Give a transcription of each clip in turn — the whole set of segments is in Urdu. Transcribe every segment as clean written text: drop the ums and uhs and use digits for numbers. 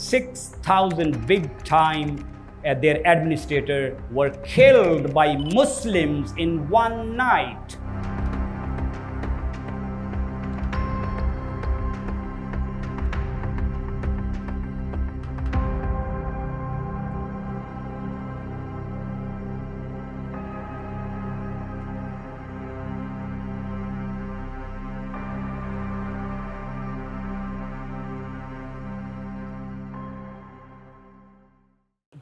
6000 big time their administrator were killed by Muslims in one night.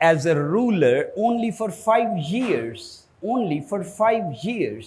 as a ruler only for 5 years, only for 5 years।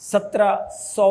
1700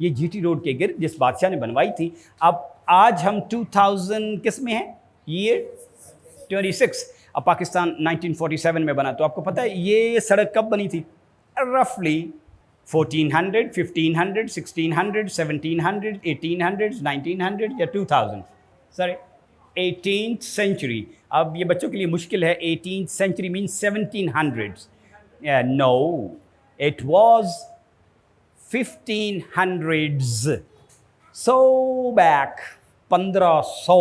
یہ جی ٹی روڈ کے گرد جس بادشاہ نے بنوائی تھی. اب آج ہم 2000 کس میں ہیں؟ یہ 26. اب پاکستان 1947 میں بنا. تو آپ کو پتہ ہے یہ سڑک کب بنی تھی؟ رفلی 1400, 1500, 1600, 1700, 1800, 1900 یا 2000. سر 18th century. اب یہ بچوں کے لیے مشکل ہے. 18th century means 1700s. No, it was 1500s. So back 1500.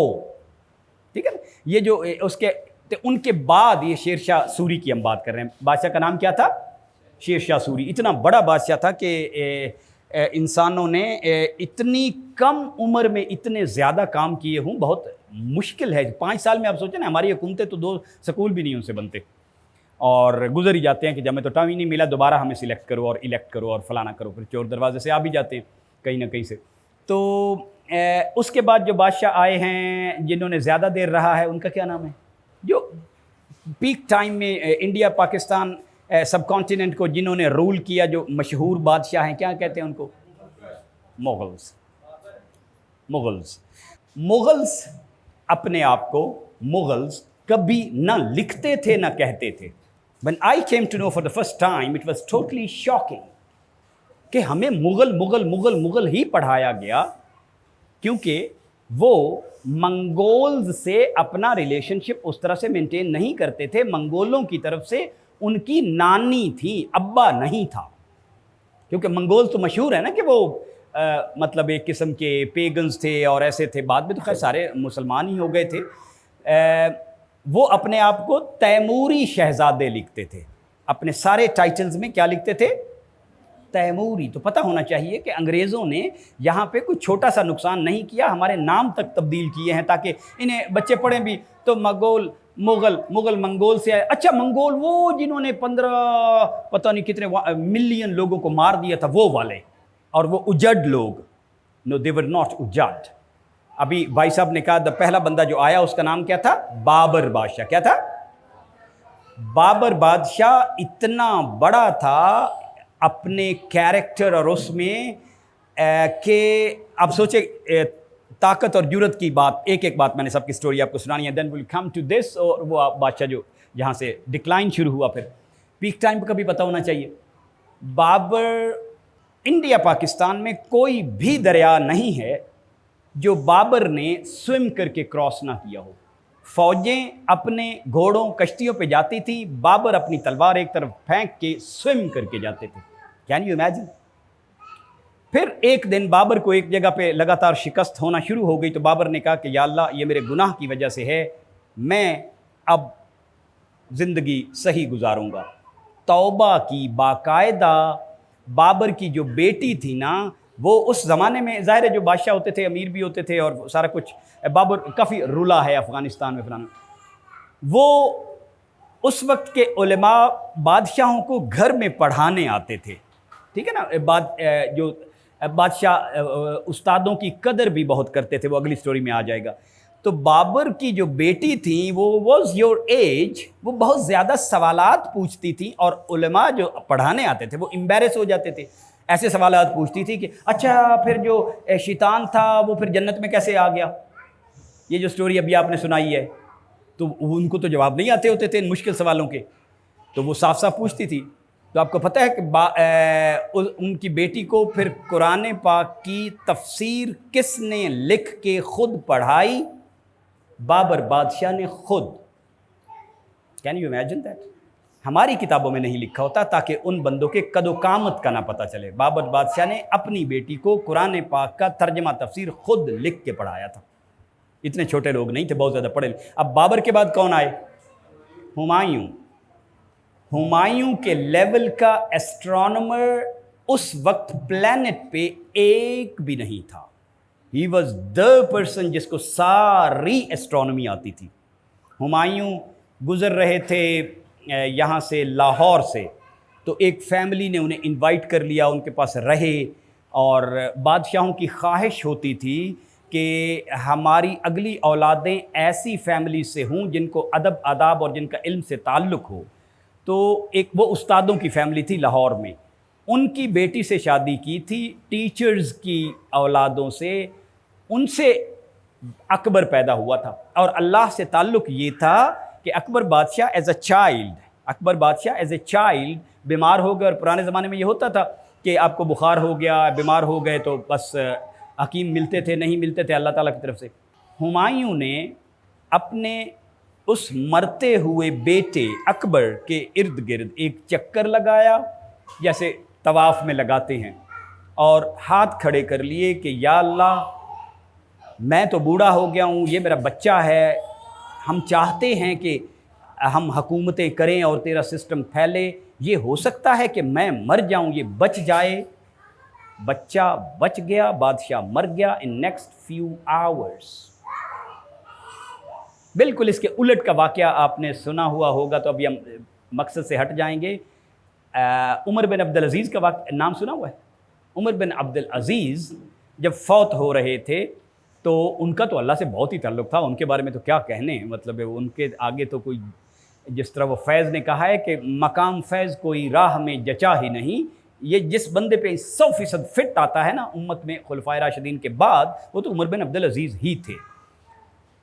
ٹھیک ہے نا. یہ جو اس کے ان کے بعد یہ شیر شاہ سوری کی ہم بات کر رہے ہیں. بادشاہ کا نام کیا تھا؟ شیر شاہ سوری. اتنا بڑا بادشاہ تھا کہ انسانوں نے اتنی کم عمر میں اتنے زیادہ کام کیے ہوں بہت مشکل ہے. 5 سال میں آپ سوچیں نا, ہماری حکومتیں تو 2 سکول بھی نہیں ان سے بنتے اور گزر ہی جاتے ہیں کہ جب میں تو ٹائم ہی نہیں ملا دوبارہ ہمیں سلیکٹ کرو اور الیکٹ کرو اور فلانا کرو, پھر چور دروازے سے آ بھی جاتے ہیں کہیں نہ کہیں سے. تو اس کے بعد جو بادشاہ آئے ہیں جنہوں نے زیادہ دیر رہا ہے ان کا کیا نام ہے؟ جو پیک ٹائم میں انڈیا پاکستان سب کانٹیننٹ کو جنہوں نے رول کیا, جو مشہور بادشاہ ہیں, کیا کہتے ہیں ان کو؟ مغلز. مغلز اپنے آپ کو مغلز کبھی نہ لکھتے تھے نہ کہتے تھے. When I came to know for the first time, it was totally shocking کہ ہمیں مغل ہی پڑھایا گیا, کیونکہ وہ منگولز سے اپنا ریلیشن شپ اس طرح سے مینٹین نہیں کرتے تھے. منگولوں کی طرف سے ان کی نانی تھی, ابا نہیں تھا. کیونکہ منگول تو مشہور ہے نا کہ وہ مطلب ایک قسم کے پیگنز تھے اور ایسے تھے. بعد میں تو خیر سارے مسلمان ہی ہو گئے تھے. وہ اپنے آپ کو تیموری شہزادے لکھتے تھے. اپنے سارے ٹائٹلز میں کیا لکھتے تھے؟ تیموری. تو پتہ ہونا چاہیے کہ انگریزوں نے یہاں پہ کوئی چھوٹا سا نقصان نہیں کیا, ہمارے نام تک تبدیل کیے ہیں تاکہ انہیں بچے پڑھیں بھی تو مغل منگول سے آئے. اچھا منگول وہ جنہوں نے 15 پتہ نہیں کتنے ملین لوگوں کو مار دیا تھا وہ والے, اور وہ اجڈ لوگ. نو they were not اجڈ. ابھی بھائی صاحب نے کہا پہلا بندہ جو آیا اس کا نام کیا تھا؟ بابر بادشاہ. کیا تھا؟ بابر بادشاہ اتنا بڑا تھا اپنے کیریکٹر اور اس میں کہ اب سوچے طاقت اور جرت کی بات, ایک بات میں نے سب کی سٹوری آپ کو سنانی ہے. دین ول کم ٹو دس. اور وہ بادشاہ جو جہاں سے ڈکلائن شروع ہوا پھر پیک ٹائم پہ کبھی پتہ ہونا چاہیے. بابر انڈیا پاکستان میں کوئی بھی دریا نہیں ہے جو بابر نے سوئم کر کے کراس نہ کیا ہو. فوجیں اپنے گھوڑوں کشتیوں پہ جاتی تھی, بابر اپنی تلوار ایک طرف پھینک کے سوئم کر کے جاتے تھے. Can you imagine? پھر ایک دن بابر کو ایک جگہ پہ لگاتار شکست ہونا شروع ہو گئی تو بابر نے کہا کہ یا اللہ یہ میرے گناہ کی وجہ سے ہے, میں اب زندگی صحیح گزاروں گا. توبہ کی. باقاعدہ بابر کی جو بیٹی تھی نا, وہ اس زمانے میں ظاہر ہے جو بادشاہ ہوتے تھے امیر بھی ہوتے تھے اور سارا کچھ, بابر کافی رلا ہے افغانستان میں فلانا. وہ اس وقت کے علماء بادشاہوں کو گھر میں پڑھانے آتے تھے. ٹھیک ہے نا. جو بادشاہ استادوں کی قدر بھی بہت کرتے تھے, وہ اگلی سٹوری میں آ جائے گا. تو بابر کی جو بیٹی تھیں وہ واز یور ایج, وہ بہت زیادہ سوالات پوچھتی تھیں اور علماء جو پڑھانے آتے تھے وہ امبیرس ہو جاتے تھے. ایسے سوالات پوچھتی تھی کہ اچھا پھر جو شیطان تھا وہ پھر جنت میں کیسے آ گیا؟ یہ جو سٹوری ابھی آپ نے سنائی ہے, تو ان کو تو جواب نہیں آتے ہوتے تھے ان مشکل سوالوں کے, تو وہ صاف صاف پوچھتی تھی. تو آپ کو پتہ ہے کہ ان کی بیٹی کو پھر قرآن پاک کی تفسیر کس نے لکھ کے خود پڑھائی؟ بابر بادشاہ نے خود. Can you imagine that? ہماری کتابوں میں نہیں لکھا ہوتا تاکہ ان بندوں کے قد و قامت کا نہ پتہ چلے. بابر بادشاہ نے اپنی بیٹی کو قرآن پاک کا ترجمہ تفسیر خود لکھ کے پڑھایا تھا. اتنے چھوٹے لوگ نہیں تھے, بہت زیادہ پڑھے. اب بابر کے بعد کون آئے؟ ہمایوں. ہمایوں کے لیول کا ایسٹرونومر اس وقت پلانٹ پہ ایک بھی نہیں تھا. ہی واز دا پرسن جس کو ساری ایسٹرونومی آتی تھی. ہمایوں گزر رہے تھے یہاں سے لاہور سے, تو ایک فیملی نے انہیں انوائٹ کر لیا, ان کے پاس رہے. اور بادشاہوں کی خواہش ہوتی تھی کہ ہماری اگلی اولادیں ایسی فیملی سے ہوں جن کو ادب آداب اور جن کا علم سے تعلق ہو. تو ایک وہ استادوں کی فیملی تھی لاہور میں. ان کی بیٹی سے شادی کی تھی، ٹیچرز کی اولادوں سے، ان سے اکبر پیدا ہوا تھا، اور اللہ سے تعلق یہ تھا کہ اکبر بادشاہ ایز اے چائلڈ بیمار ہو گئے، اور پرانے زمانے میں یہ ہوتا تھا کہ آپ کو بخار ہو گیا، بیمار ہو گئے تو بس حکیم ملتے تھے، نہیں ملتے تھے اللہ تعالیٰ کی طرف سے۔ ہمایوں نے اپنے اس مرتے ہوئے بیٹے اکبر کے ارد گرد ایک چکر لگایا، جیسے طواف میں لگاتے ہیں، اور ہاتھ کھڑے کر لیے کہ یا اللہ، میں تو بوڑھا ہو گیا ہوں، یہ میرا بچہ ہے، ہم چاہتے ہیں کہ ہم حکومتیں کریں اور تیرا سسٹم پھیلے، یہ ہو سکتا ہے کہ میں مر جاؤں، یہ بچ جائے۔ بچہ بچ گیا، بادشاہ مر گیا ان نیکسٹ فیو آورز۔ بالکل اس کے الٹ کا واقعہ آپ نے سنا ہوا ہوگا، تو ابھی ہم مقصد سے ہٹ جائیں گے۔ عمر بن عبدالعزیز کا نام سنا ہوا ہے؟ عمر بن عبدالعزیز جب فوت ہو رہے تھے تو ان کا تو اللہ سے بہت ہی تعلق تھا، ان کے بارے میں تو کیا کہنے ہیں، مطلب ان کے آگے تو کوئی، جس طرح وہ فیض نے کہا ہے کہ مقام فیض کوئی راہ میں جچا ہی نہیں، یہ جس بندے پہ 100% فٹ آتا ہے نا امت میں خلفائے راشدین کے بعد، وہ تو عمر بن عبدالعزیز ہی تھے۔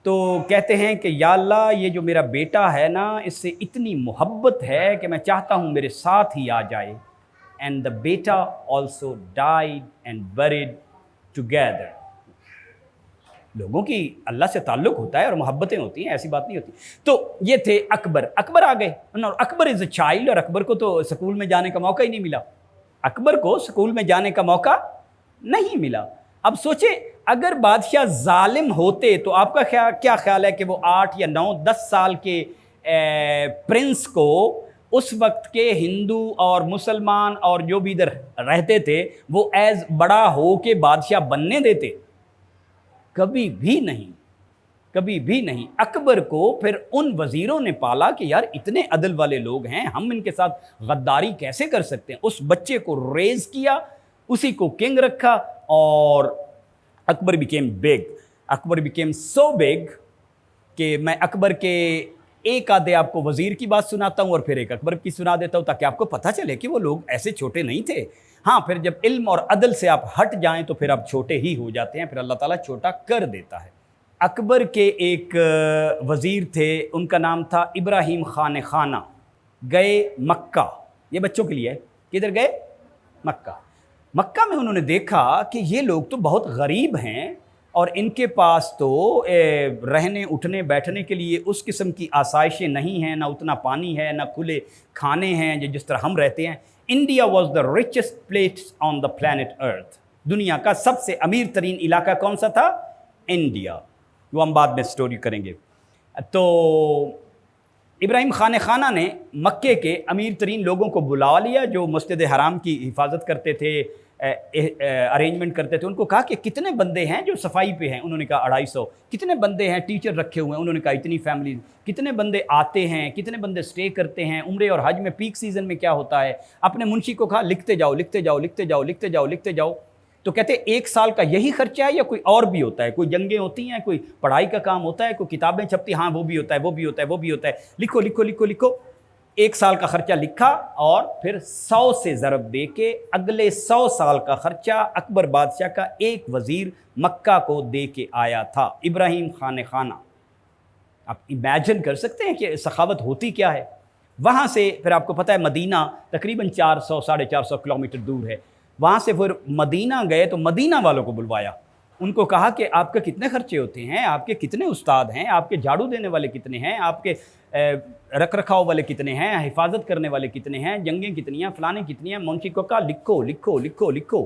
تو کہتے ہیں کہ یا اللہ، یہ جو میرا بیٹا ہے نا، اس سے اتنی محبت ہے کہ میں چاہتا ہوں میرے ساتھ ہی آ جائے۔ اینڈ دا بیٹا also died and buried together. لوگوں کی اللہ سے تعلق ہوتا ہے اور محبتیں ہوتی ہیں، ایسی بات نہیں ہوتی۔ تو یہ تھے اکبر آ گئے، اور اکبر از اے چائلڈ، اور اکبر کو تو سکول میں جانے کا موقع ہی نہیں ملا، اکبر کو سکول میں جانے کا موقع نہیں ملا۔ اب سوچیں اگر بادشاہ ظالم ہوتے تو آپ کا کیا خیال ہے کہ وہ 8 یا 9 10 سال کے پرنس کو اس وقت کے ہندو اور مسلمان اور جو بھی ادھر رہتے تھے وہ ایز بڑا ہو کے بادشاہ بننے دیتے؟ کبھی بھی نہیں، کبھی بھی نہیں۔ اکبر کو پھر ان وزیروں نے پالا کہ یار اتنے عدل والے لوگ ہیں، ہم ان کے ساتھ غداری کیسے کر سکتے ہیں۔ اس بچے کو ریز کیا، اسی کو کنگ رکھا، اور اکبر بیکیم بگ۔ اکبر بیکیم سو بگ کہ میں اکبر کے ایک آدھے آپ کو وزیر کی بات سناتا ہوں اور پھر ایک اکبر کی سنا دیتا ہوں، تاکہ آپ کو پتہ چلے کہ وہ لوگ ایسے چھوٹے نہیں تھے۔ ہاں، پھر جب علم اور عدل سے آپ ہٹ جائیں تو پھر آپ چھوٹے ہی ہو جاتے ہیں، پھر اللہ تعالیٰ چھوٹا کر دیتا ہے۔ اکبر کے ایک وزیر تھے، ان کا نام تھا ابراہیم خان خانہ۔ گئے مکہ، یہ بچوں کے لیے ہے، کدھر گئے؟ مکہ۔ مکہ میں انہوں نے دیکھا کہ یہ لوگ تو بہت غریب ہیں، اور ان کے پاس تو رہنے اٹھنے بیٹھنے کے لیے اس قسم کی آسائشیں نہیں ہیں، نہ اتنا پانی ہے، نہ کھلے کھانے ہیں جس طرح ہم رہتے ہیں۔ India was the richest place on the planet earth. دنیا کا سب سے امیر ترین علاقہ کون سا تھا؟ انڈیا۔ وہ ہم بعد میں سٹوری کریں گے۔ تو ابراہیم خان خانہ نے مکے کے امیر ترین لوگوں کو بلا لیا جو مسجد حرام کی حفاظت کرتے تھے، ارینجمنٹ کرتے تھے۔ ان کو کہا کہ کتنے بندے ہیں جو صفائی پہ ہیں؟ انہوں نے کہا 250۔ کتنے بندے ہیں ٹیچر رکھے ہوئے ہیں؟ انہوں نے کہا اتنی فیملیز۔ کتنے بندے آتے ہیں؟ کتنے بندے سٹے کرتے ہیں؟ عمرے اور حج میں پیک سیزن میں کیا ہوتا ہے؟ اپنے منشی کو کہا لکھتے جاؤ لکھتے جاؤ لکھتے جاؤ لکھتے جاؤ لکھتے جاؤ۔ تو کہتے 1 سال کا یہی خرچہ ہے یا کوئی اور بھی ہوتا ہے؟ کوئی جنگیں ہوتی ہیں، کوئی پڑھائی کا کام ہوتا ہے، کوئی کتابیں چھپتی؟ ہاں وہ بھی ہوتا ہے، وہ بھی ہوتا ہے، وہ بھی ہوتا ہے۔ لکھو لکھو لکھو لکھو۔ 1 سال کا خرچہ لکھا، اور پھر 100 سے ضرب دے کے اگلے 100 سال کا خرچہ اکبر بادشاہ کا ایک وزیر مکہ کو دے کے آیا تھا، ابراہیم خان خانہ۔ آپ امیجن کر سکتے ہیں کہ سخاوت ہوتی کیا ہے؟ وہاں سے پھر آپ کو پتہ ہے مدینہ تقریباً 400 450 کلومیٹر دور ہے۔ وہاں سے پھر مدینہ گئے تو مدینہ والوں کو بلوایا، ان کو کہا کہ آپ کے کتنے خرچے ہوتے ہیں، آپ کے کتنے استاد ہیں، آپ کے جھاڑو دینے والے کتنے ہیں، آپ کے رکھ رکھاؤ والے کتنے ہیں، حفاظت کرنے والے کتنے ہیں، جنگیں کتنی ہیں، فلانے کتنی ہیں۔ منشی کو کہا لکھو لکھو لکھو لکھو۔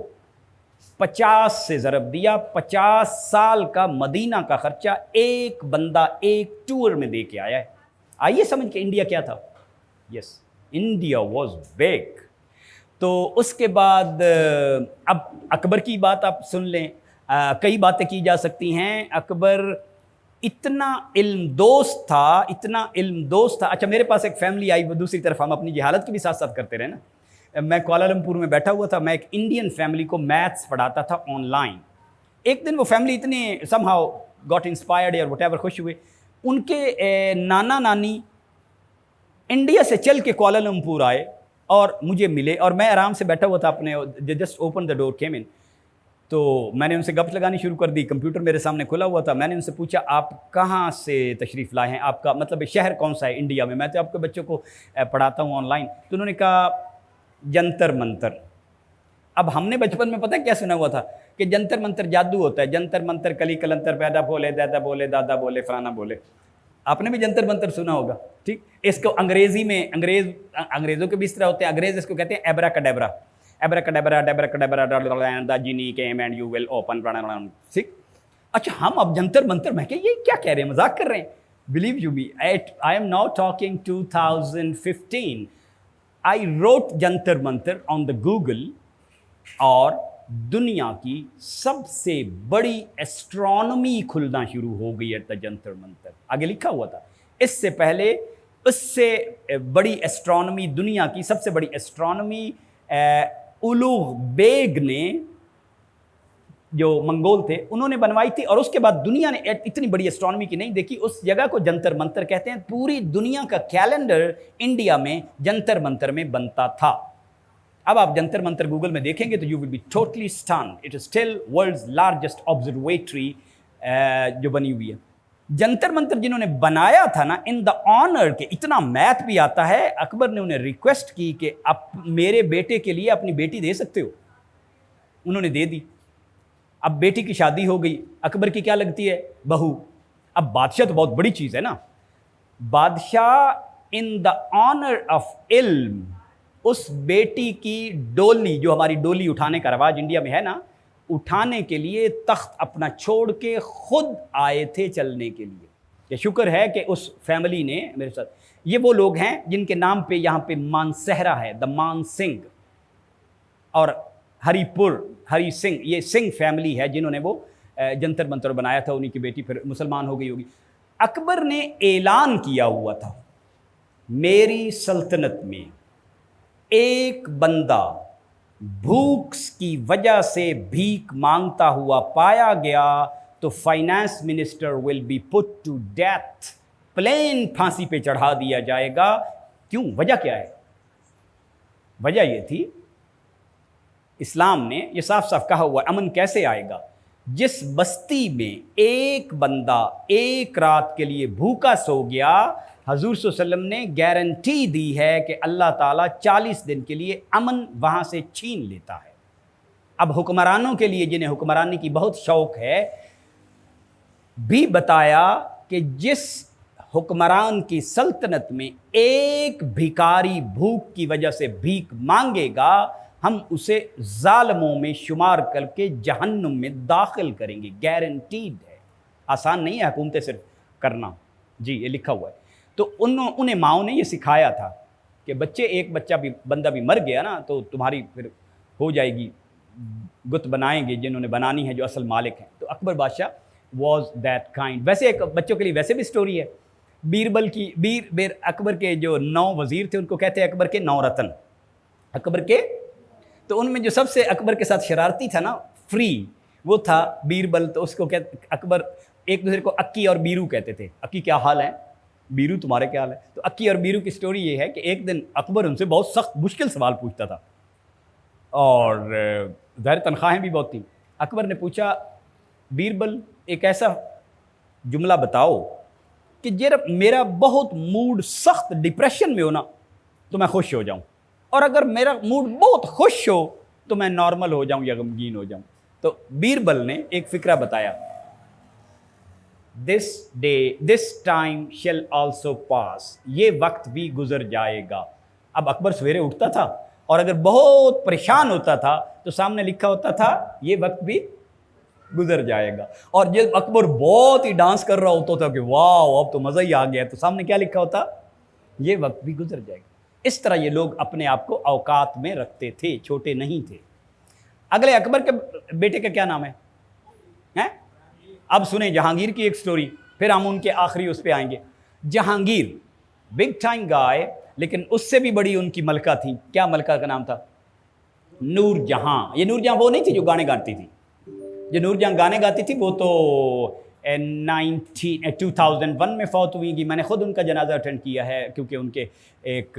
50 سے ضرب دیا، 50 سال کا مدینہ کا خرچہ ایک بندہ ایک ٹور میں دے کے آیا ہے۔ آئیے سمجھ کے انڈیا کیا تھا؟ یس، انڈیا واز بگ۔ تو اس کے بعد اب اکبر کی بات آپ سن لیں، کئی باتیں کی جا سکتی ہیں۔ اکبر اتنا علم دوست تھا، اتنا علم دوست تھا۔ اچھا، میرے پاس ایک فیملی آئی، وہ دوسری طرف ہم اپنی جہالت کی بھی ساتھ ساتھ کرتے رہے نا۔ میں کوالالمپور میں بیٹھا ہوا تھا، میں ایک انڈین فیملی کو میتھس پڑھاتا تھا آن لائن۔ ایک دن وہ فیملی اتنے سم ہاؤ گاٹ انسپائرڈ یا وٹ ایور، خوش ہوئے۔ ان کے نانا نانی انڈیا سے چل کے کوالالمپور آئے اور مجھے ملے اور میں آرام سے بیٹھا ہوا تھا اپنے, just open the door came in, تو میں نے ان سے گپ لگانی شروع کر دی, کمپیوٹر میرے سامنے کھلا ہوا تھا. میں نے ان سے پوچھا آپ کہاں سے تشریف لائے ہیں, آپ کا مطلب شہر کون سا ہے انڈیا میں, تو آپ کے بچوں کو پڑھاتا ہوں آن لائن. تو انہوں نے کہا جنتر منتر. اب ہم نے بچپن میں پتہ کیا سنا ہوا تھا کہ جنتر منتر جادو ہوتا ہے, جنتر منتر کلی کلنتر پیدا بولے دادا بولے دادا بولے فلانا بولے. آپ نے بھی جنتر منتر سنا ہوگا, ٹھیک. اس کو انگریزی میں انگریزوں کے بھی اس طرح ہوتے ہیں, انگریز اس کو کہتے ہیں ایبرا کڈیبرا. ایبرا کڈیبرا ڈیبرا کڈیبرا the genie came and you will open, ٹھیک. اچھا ہم اب جنتر منتر, میں کہ یہ کیا کہہ رہے ہیں, مذاق کر رہے ہیں. Believe you me, I am now talking 2015. I wrote Jantar منتر آن دا گوگل, اور دنیا کی سب سے بڑی ایسٹرانومی کھلنا شروع ہو گئی ہے جنتر منتر. آگے لکھا ہوا تھا اس سے پہلے, اس سے بڑی ایسٹرانومی, دنیا کی سب سے بڑی ایسٹرانومی اولوغ بیگ نے, جو منگول تھے, انہوں نے بنوائی تھی. اور اس کے بعد دنیا نے اتنی بڑی ایسٹرانومی کی نہیں دیکھی. اس جگہ کو جنتر منتر کہتے ہیں. پوری دنیا کا کیلنڈر انڈیا میں جنتر منتر میں بنتا تھا. اب آپ جنتر منتر گوگل میں دیکھیں گے تو you will be totally stunned. It is still world's largest observatory جو بنی ہوئی ہے. جنتر منتر جنہوں نے بنایا تھا نا, ان دا آنر کے, اتنا میتھ بھی آتا ہے, اکبر نے انہیں ریکویسٹ کی کہ آپ میرے بیٹے کے لیے اپنی بیٹی دے سکتے ہو. انہوں نے دے دی. اب بیٹی کی شادی ہو گئی. اکبر کی کیا لگتی ہے, بہو. اب بادشاہ تو بہت بڑی چیز ہے نا. بادشاہ ان دا آنر آف علم, اس بیٹی کی ڈولی, جو ہماری ڈولی اٹھانے کا رواج انڈیا میں ہے نا, اٹھانے کے لیے تخت اپنا چھوڑ کے خود آئے تھے چلنے کے لیے. یہ شکر ہے کہ اس فیملی نے میرے ساتھ, یہ وہ لوگ ہیں جن کے نام پہ یہاں پہ مانسہرہ ہے, دا مان سنگھ, اور ہری پور, ہری سنگھ, یہ سنگھ فیملی ہے جنہوں نے وہ جنتر منتر بنایا تھا. انہی کی بیٹی پھر مسلمان ہو گئی ہوگی. اکبر نے اعلان کیا ہوا تھا, میری سلطنت میں ایک بندہ بھوک کی وجہ سے بھیک مانگتا ہوا پایا گیا تو finance minister will be put to death, plain پھانسی پہ چڑھا دیا جائے گا. کیوں, وجہ کیا ہے؟ وجہ یہ تھی, اسلام نے یہ صاف صاف کہا ہوا, امن کیسے آئے گا؟ جس بستی میں ایک بندہ ایک رات کے لیے بھوکا سو گیا, حضور صلی اللہ علیہ وسلم نے گارنٹی دی ہے کہ اللہ تعالیٰ 40 دن کے لیے امن وہاں سے چھین لیتا ہے. اب حکمرانوں کے لیے, جنہیں حکمرانی کی بہت شوق ہے, بھی بتایا کہ جس حکمران کی سلطنت میں ایک بھکاری بھوک کی وجہ سے بھیک مانگے گا, ہم اسے ظالموں میں شمار کر کے جہنم میں داخل کریں گے. گارنٹیڈ ہے. آسان نہیں ہے حکومتیں صرف کرنا. جی یہ لکھا ہوا ہے. تو انہیں ماؤں نے یہ سکھایا تھا کہ بچے, ایک بچہ بھی, بندہ بھی مر گیا نا تو تمہاری پھر ہو جائے گی, بت بنائیں گے جنہوں نے بنانی ہے, جو اصل مالک ہیں. تو اکبر بادشاہ واز دیٹ کائنڈ. ویسے ایک بچوں کے لیے ویسے بھی سٹوری ہے بیربل کی. اکبر کے جو 9 وزیر تھے ان کو کہتے ہیں اکبر کے 9 رتن. اکبر کے, تو ان میں جو سب سے اکبر کے ساتھ شرارتی تھا نا, فری, وہ تھا بیربل. تو اس کو اکبر ایک دوسرے کو اکی اور بیرو کہتے تھے. اکی کیا حال ہے, بیرو تمہارے کیا حال ہے. تو اکی اور بیرو کی سٹوری یہ ہے کہ ایک دن اکبر ان سے بہت سخت مشکل سوال پوچھتا تھا, اور ظاہر تنخواہیں بھی بہت تھیں. اکبر نے پوچھا, بیربل ایک ایسا جملہ بتاؤ کہ جب میرا بہت موڈ سخت ڈپریشن میں ہونا تو میں خوش ہو جاؤں, اور اگر میرا موڈ بہت خوش ہو تو میں نارمل ہو جاؤں یا غمگین ہو جاؤں. تو بیربل نے ایک فقرہ بتایا, this time shall also pass, یہ وقت بھی گزر جائے گا. اب اکبر سویرے اٹھتا تھا اور اگر بہت پریشان ہوتا تھا تو سامنے لکھا ہوتا تھا یہ وقت بھی گزر جائے گا. اور جب اکبر بہت ہی ڈانس کر رہا ہوتا تھا کہ واو اب تو مزہ ہی آ گیا, تو سامنے کیا لکھا ہوتا, یہ وقت بھی گزر جائے گا. اس طرح یہ لوگ اپنے آپ کو اوقات میں رکھتے تھے, چھوٹے نہیں تھے. اگلے اکبر کے بیٹے کا کیا نام ہے؟ اب سنیں جہانگیر کی ایک سٹوری, پھر ہم ان کے آخری اس پہ آئیں گے. جہانگیر بگ ٹائم گائے, لیکن اس سے بھی بڑی ان کی ملکہ تھی. کیا ملکہ کا نام تھا؟ نور جہاں. یہ نور جہاں وہ نہیں تھی جو گانے گاتی تھی. جو نور جہاں گانے گاتی تھی وہ تو 2001 میں فوت ہوئی گی. میں نے خود ان کا جنازہ اٹینڈ کیا ہے, کیونکہ ان کے ایک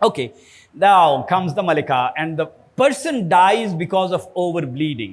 Okay, now comes the malika and the person dies because of over bleeding.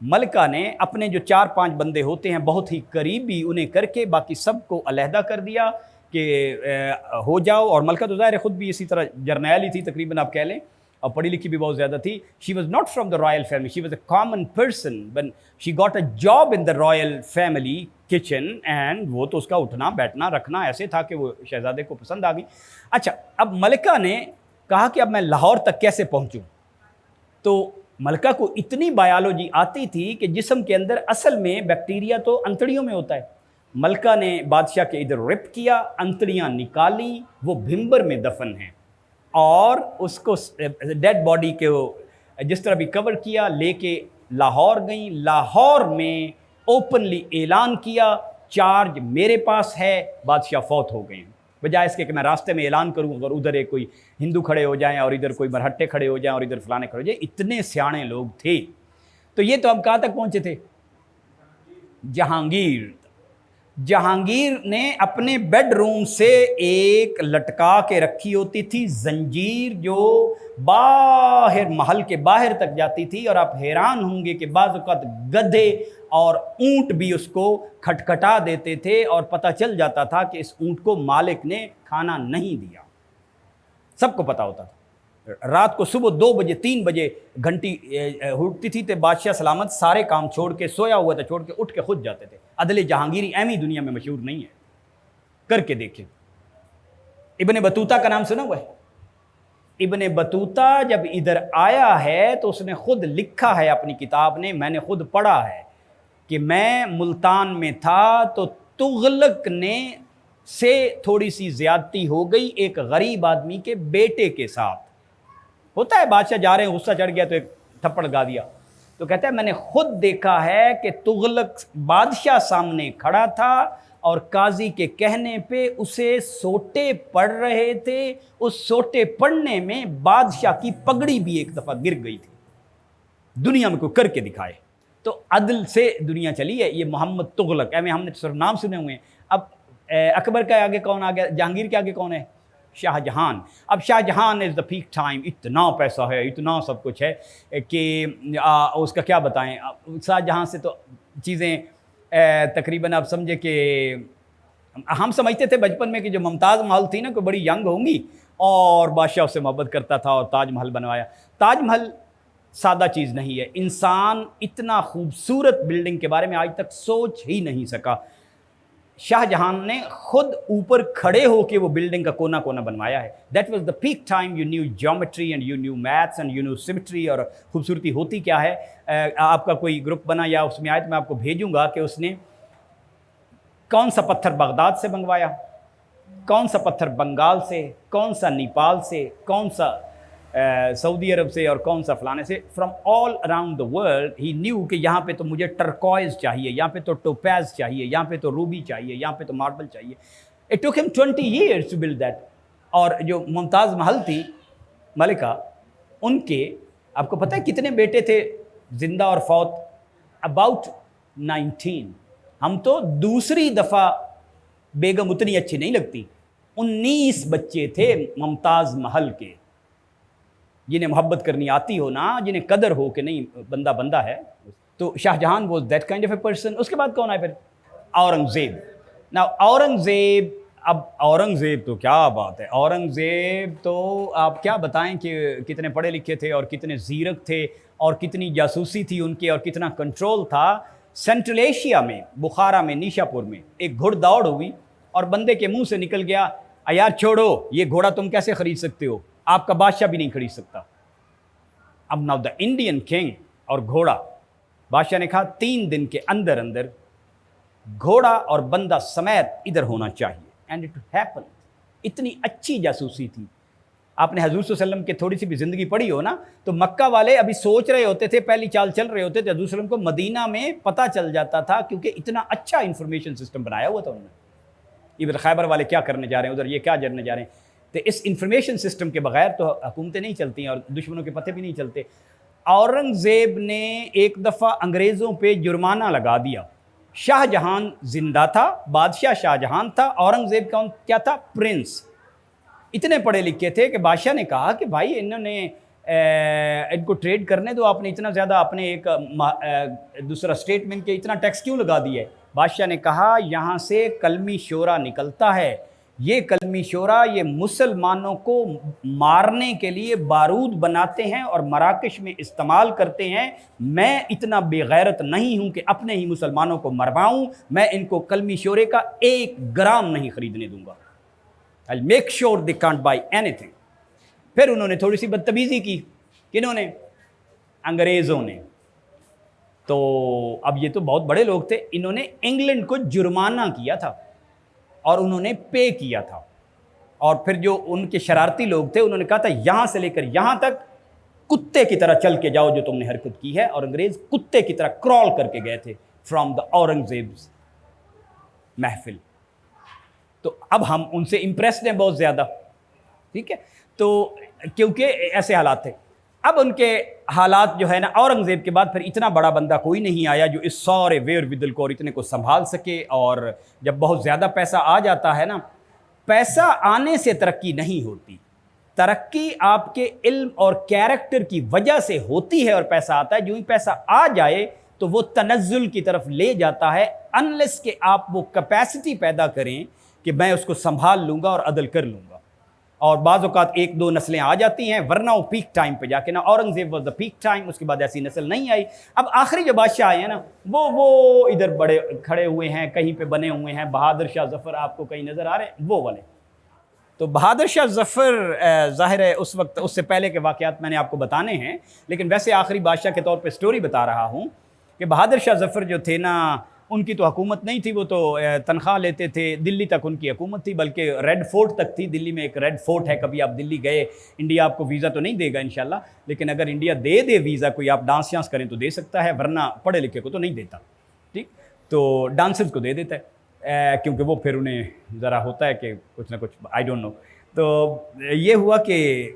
ملکہ نے اپنے جو 4-5 بندے ہوتے ہیں بہت ہی قریبی انہیں کر کے باقی سب کو علیحدہ کر دیا کہ ہو جاؤ. اور ملکہ تو ظاہر ہے خود بھی اسی طرح جرنیل ہی تھی تقریباً آپ کہہ لیں, اور پڑھی لکھی بھی بہت زیادہ تھی. She was not from the royal family, she was a common person but she got a job in the royal family kitchen, and وہ تو اس کا اٹھنا بیٹھنا رکھنا ایسے تھا کہ وہ شہزادے کو پسند آ گئی. اچھا, اب ملکہ نے کہا کہ اب میں لاہور تک کیسے پہنچوں. تو ملکہ کو اتنی بایولوجی آتی تھی کہ جسم کے اندر اصل میں بیکٹیریا تو انتڑیوں میں ہوتا ہے. ملکہ نے بادشاہ کے ادھر رپ کیا, انتڑیاں نکالی, وہ بھمبر میں دفن ہیں, اور اس کو ڈیڈ باڈی کے جس طرح بھی کور کیا, لے کے لاہور گئیں. لاہور میں اوپنلی اعلان کیا چارج میرے پاس ہے. بادشاہ فوت ہو گئے ہیں. بجائے اس کے کہ میں راستے میں اعلان کروں, اگر ادھر ایک کوئی ہندو کھڑے ہو جائیں اور ادھر کوئی مرہٹے کھڑے ہو جائیں اور ادھر فلانے کھڑے ہو جائیں. اتنے سیانے لوگ تھے. تو یہ تو ہم کہاں تک پہنچے تھے؟ جہانگیر. جہانگیر نے اپنے بیڈ روم سے ایک لٹکا کے رکھی ہوتی تھی زنجیر جو باہر محل کے باہر تک جاتی تھی, اور آپ حیران ہوں گے کہ بعض اوقات گدھے اور اونٹ بھی اس کو کھٹکھٹا دیتے تھے اور پتہ چل جاتا تھا کہ اس اونٹ کو مالک نے کھانا نہیں دیا. سب کو پتہ ہوتا تھا. رات کو صبح 2 بجے 3 بجے گھنٹی اٹھتی تھی تو بادشاہ سلامت سارے کام چھوڑ کے, سویا ہوا تھا چھوڑ کے, اٹھ کے خود جاتے تھے. عدل جہانگیری ایمی دنیا میں مشہور نہیں ہے, کر کے دیکھیں. ابن بطوطہ کا نام سنا ہوا ہے؟ ابن بطوطہ جب ادھر آیا ہے تو اس نے خود لکھا ہے اپنی کتاب نے, میں نے خود پڑھا ہے کہ میں ملتان میں تھا تو تغلق نے سے تھوڑی سی زیادتی ہو گئی ایک غریب آدمی کے بیٹے کے ساتھ. ہوتا ہے بادشاہ جا رہے ہیں, غصہ چڑھ گیا تو ایک تھپڑ گا دیا. تو کہتا ہے میں نے خود دیکھا ہے کہ تغلق بادشاہ سامنے کھڑا تھا اور قاضی کے کہنے پہ اسے سوٹے پڑ رہے تھے. اس سوٹے پڑنے میں بادشاہ کی پگڑی بھی ایک دفعہ گر گئی تھی. دنیا میں کوئی کر کے دکھائے. تو عدل سے دنیا چلی ہے. یہ محمد تغلق, ہم نے صرف نام سنے ہوئے ہیں. اب اکبر کا آگے کون آ گیا؟ جہانگیر کے آگے کون ہے؟ شاہ جہان. اب شاہ جہان از دا پیک ٹائم. اتنا پیسہ ہے, اتنا سب کچھ ہے کہ اس کا کیا بتائیں. شاہ جہاں سے تو چیزیں تقریباً آپ سمجھے کہ ہم سمجھتے تھے بچپن میں کہ جو ممتاز محل تھی نا کوئی بڑی ینگ ہوں گی اور بادشاہ اس سے محبت کرتا تھا اور تاج محل بنوایا. تاج محل سادہ چیز نہیں ہے. انسان اتنا خوبصورت بلڈنگ کے بارے میں آج تک سوچ ہی نہیں سکا. شاہ جہان نے خود اوپر کھڑے ہو کے وہ بلڈنگ کا کونا کونا بنوایا ہے. That was the peak time. You new geometry and you new maths and you new symmetry. اور خوبصورتی ہوتی کیا ہے. آپ کا کوئی گروپ بنا یا اس میں آئے تو میں آپ کو بھیجوں گا کہ اس نے کون سا پتھر بغداد سے منگوایا, کون سا پتھر بنگال سے, کون سا نیپال سے, کون سا سعودی عرب سے, اور کون سا فلانے سے. From all around the world he new کہ یہاں پہ تو مجھے ٹرکوائز چاہیے, یہاں پہ تو ٹوپیز چاہیے, یہاں پہ تو روبی چاہیے, یہاں پہ تو ماربل چاہیے. اٹ ٹوک ہم 20 years to build that. اور جو ممتاز محل تھی ملکہ, ان کے آپ کو پتہ ہے کتنے بیٹے تھے زندہ اور فوت؟ اباؤٹ 19. ہم تو دوسری دفعہ بیگم اتنی اچھی نہیں لگتی. 19 بچے تھے ممتاز محل کے. جنہیں محبت کرنی آتی ہو نا, جنہیں قدر ہو کہ نہیں بندہ بندہ ہے. تو Shah Jahan was that kind of a person. اس کے بعد کون آئے پھر؟ اورنگزیب. نا اورنگزیب, اب اورنگزیب تو کیا بات ہے. اورنگزیب تو آپ کیا بتائیں کہ کتنے پڑھے لکھے تھے اور کتنے زیرک تھے اور کتنی جاسوسی تھی ان کے اور کتنا کنٹرول تھا. سینٹرل ایشیا میں بخارا میں نیشا پور میں ایک گھڑ دوڑ ہوئی اور بندے کے منہ سے نکل گیا, یار چھوڑو یہ گھوڑا تم کیسے خرید سکتے ہو, آپ کا بادشاہ بھی نہیں خرید سکتا. اب ناؤ دا انڈین کنگ اور گھوڑا. بادشاہ نے کہا 3 دن کے اندر اندر گھوڑا اور بندہ سمیت ادھر ہونا چاہیے. And it happen. اتنی اچھی جاسوسی تھی. آپ نے حضور صلی اللہ علیہ وسلم کی تھوڑی سی بھی زندگی پڑھی ہو نا, تو مکہ والے ابھی سوچ رہے ہوتے تھے, پہلی چال چل رہے ہوتے تھے. حضور صلی اللہ علیہ وسلم کو مدینہ میں پتہ چل جاتا تھا کیونکہ اتنا اچھا انفارمیشن سسٹم بنایا ہوا تھا انہوں نے. ادھر خیبر والے کیا کرنے جا رہے ہیں, ادھر یہ کیا جرنے جا رہے ہیں. تو اس انفارمیشن سسٹم کے بغیر تو حکومتیں نہیں چلتی اور دشمنوں کے پتہ بھی نہیں چلتے. اورنگزیب نے ایک دفعہ انگریزوں پہ جرمانہ لگا دیا. شاہ جہان زندہ تھا, بادشاہ شاہ جہان تھا, اورنگزیب کیا تھا؟ پرنس. اتنے پڑھے لکھے تھے کہ بادشاہ نے کہا کہ بھائی انہوں نے ان کو ٹریڈ کرنے دو, آپ نے اتنا زیادہ اپنے ایک دوسرا اسٹیٹمنٹ کے اتنا ٹیکس کیوں لگا دیا ہے؟ بادشاہ نے کہا یہاں سے کلمی شورا نکلتا ہے, یہ کلمی شورا یہ مسلمانوں کو مارنے کے لیے بارود بناتے ہیں اور مراکش میں استعمال کرتے ہیں. میں اتنا بے غیرت نہیں ہوں کہ اپنے ہی مسلمانوں کو مرواؤں, میں ان کو کلمی شورے کا 1 گرام نہیں خریدنے دوں گا. I'll make sure they can't buy anything. پھر انہوں نے تھوڑی سی بدتمیزی کی. کنہوں نے؟ انگریزوں نے. تو اب یہ تو بہت بڑے لوگ تھے, انہوں نے انگلینڈ کو جرمانہ کیا تھا اور انہوں نے پے کیا تھا, اور پھر جو ان کے شرارتی لوگ تھے انہوں نے کہا تھا یہاں سے لے کر یہاں تک کتے کی طرح چل کے جاؤ جو تم نے حرکت کی ہے, اور انگریز کتے کی طرح کرال کر کے گئے تھے فرام دا اورنگزیب's محفل. تو اب ہم ان سے امپریسڈ ہیں بہت زیادہ, ٹھیک ہے, تو کیونکہ ایسے حالات تھے. اب ان کے حالات جو ہے نا, اورنگزیب کے بعد پھر اتنا بڑا بندہ کوئی نہیں آیا جو اس سارے ویر ودل کو اور اتنے کو سنبھال سکے. اور جب بہت زیادہ پیسہ آ جاتا ہے نا, پیسہ آنے سے ترقی نہیں ہوتی, ترقی آپ کے علم اور کیریکٹر کی وجہ سے ہوتی ہے, اور پیسہ آتا ہے. جو ہی پیسہ آ جائے تو وہ تنزل کی طرف لے جاتا ہے, انلیس کہ آپ وہ کیپیسٹی پیدا کریں کہ میں اس کو سنبھال لوں گا اور عدل کر لوں گا. اور بعض اوقات 1-2 نسلیں آ جاتی ہیں, ورنہ وہ پیک ٹائم پہ جا کے نا, Aurangzeb was the peak time, اس کے بعد ایسی نسل نہیں آئی. اب آخری جو بادشاہ آئے ہیں نا, وہ ادھر بڑے کھڑے ہوئے ہیں, کہیں پہ بنے ہوئے ہیں. بہادر شاہ ظفر آپ کو کہیں نظر آ رہے ہیں, وہ والے. تو بہادر شاہ ظفر ظاہر ہے اس وقت, اس سے پہلے کے واقعات میں نے آپ کو بتانے ہیں, لیکن ویسے آخری بادشاہ کے طور پہ سٹوری بتا رہا ہوں کہ بہادر شاہ ظفر جو تھے نا, ان کی تو حکومت نہیں تھی, وہ تو تنخواہ لیتے تھے. دلی تک ان کی حکومت تھی, بلکہ ریڈ فورٹ تک تھی. دلی میں ایک ریڈ فورٹ ہے, کبھی آپ دلی گئے, انڈیا آپ کو ویزا تو نہیں دے گا انشاءاللہ, لیکن اگر انڈیا دے ویزا, کوئی آپ ڈانس شانس کریں تو دے سکتا ہے, ورنہ پڑھے لکھے کو تو نہیں دیتا, ٹھیک. تو ڈانسرز کو دے دیتا ہے, کیونکہ وہ پھر انہیں ذرا ہوتا ہے کہ کچھ نہ کچھ, آئی ڈونٹ نو. تو یہ ہوا کہ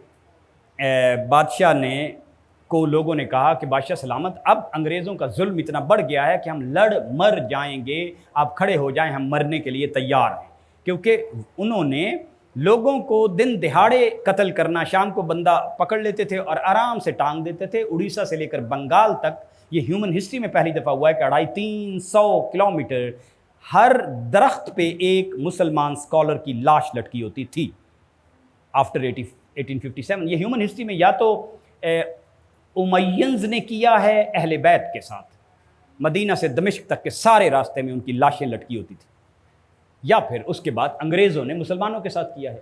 بادشاہ نے کو لوگوں نے کہا کہ بادشاہ سلامت, اب انگریزوں کا ظلم اتنا بڑھ گیا ہے کہ ہم لڑ مر جائیں گے, آپ کھڑے ہو جائیں, ہم مرنے کے لیے تیار ہیں. کیونکہ انہوں نے لوگوں کو دن دہاڑے قتل کرنا, شام کو بندہ پکڑ لیتے تھے اور آرام سے ٹانگ دیتے تھے. اڑیسہ سے لے کر بنگال تک یہ ہیومن ہسٹری میں پہلی دفعہ ہوا ہے کہ 250-300 کلومیٹر ہر درخت پہ ایک مسلمان اسکالر کی لاش لٹکی ہوتی تھی آفٹر 1857. یہ ہیومن ہسٹری میں یا تو امیینز نے کیا ہے اہل بیت کے ساتھ, مدینہ سے دمشق تک کے سارے راستے میں ان کی لاشیں لٹکی ہوتی تھی, یا پھر اس کے بعد انگریزوں نے مسلمانوں کے ساتھ کیا ہے.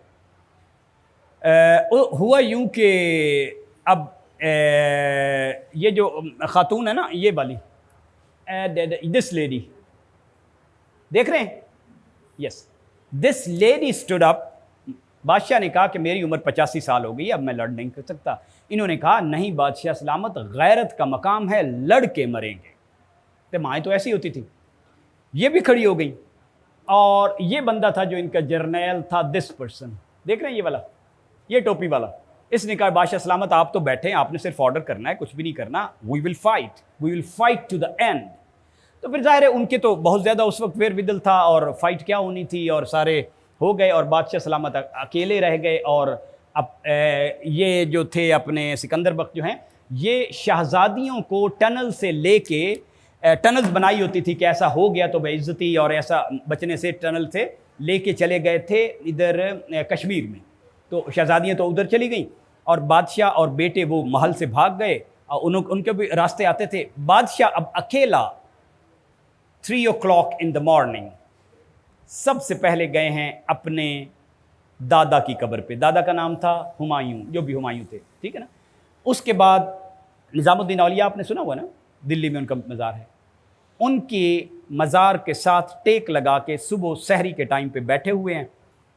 ہوا یوں کہ اب یہ جو خاتون ہے نا, یہ والی, دس لیڈی دیکھ رہے ہیں, یس, دس لیڈی اسٹوڈ اپ. بادشاہ نے کہا کہ میری عمر 85 سال ہو گئی, اب میں لڑ نہیں کر سکتا. انہوں نے کہا نہیں بادشاہ سلامت, غیرت کا مقام ہے, لڑ کے مریں گے. تو مائیں تو ایسی ہوتی تھی. یہ بھی کھڑی ہو گئی, اور یہ بندہ تھا جو ان کا جرنیل تھا, دس پرسن دیکھ رہے ہیں, یہ والا, یہ ٹوپی والا. اس نے کہا بادشاہ سلامت آپ تو بیٹھے ہیں, آپ نے صرف آرڈر کرنا ہے, کچھ بھی نہیں کرنا. We will fight to the end. تو پھر ظاہر ہے ان کے تو بہت زیادہ اس وقت ویر ودل تھا, اور فائٹ کیا ہونی تھی, اور سارے ہو گئے, اور بادشاہ سلامت اکیلے رہ گئے. اور اب یہ جو تھے اپنے سکندر بخت جو ہیں, یہ شہزادیوں کو ٹنل سے لے کے, ٹنلز بنائی ہوتی تھی کہ ایسا ہو گیا تو بے عزتی اور ایسا بچنے سے ٹنل سے لے کے چلے گئے تھے ادھر کشمیر میں. تو شہزادیاں تو ادھر چلی گئیں, اور بادشاہ اور بیٹے وہ محل سے بھاگ گئے, اور ان کے بھی راستے آتے تھے. بادشاہ اب اکیلا 3 o'clock in the morning سب سے پہلے گئے ہیں اپنے دادا کی قبر پہ. دادا کا نام تھا ہمایوں, جو بھی ہمایوں تھے, ٹھیک ہے نا. اس کے بعد نظام الدین اولیاء آپ نے سنا ہوا نا, دلی میں ان کا مزار ہے. ان کے مزار کے ساتھ ٹیک لگا کے صبح سحری کے ٹائم پہ بیٹھے ہوئے ہیں,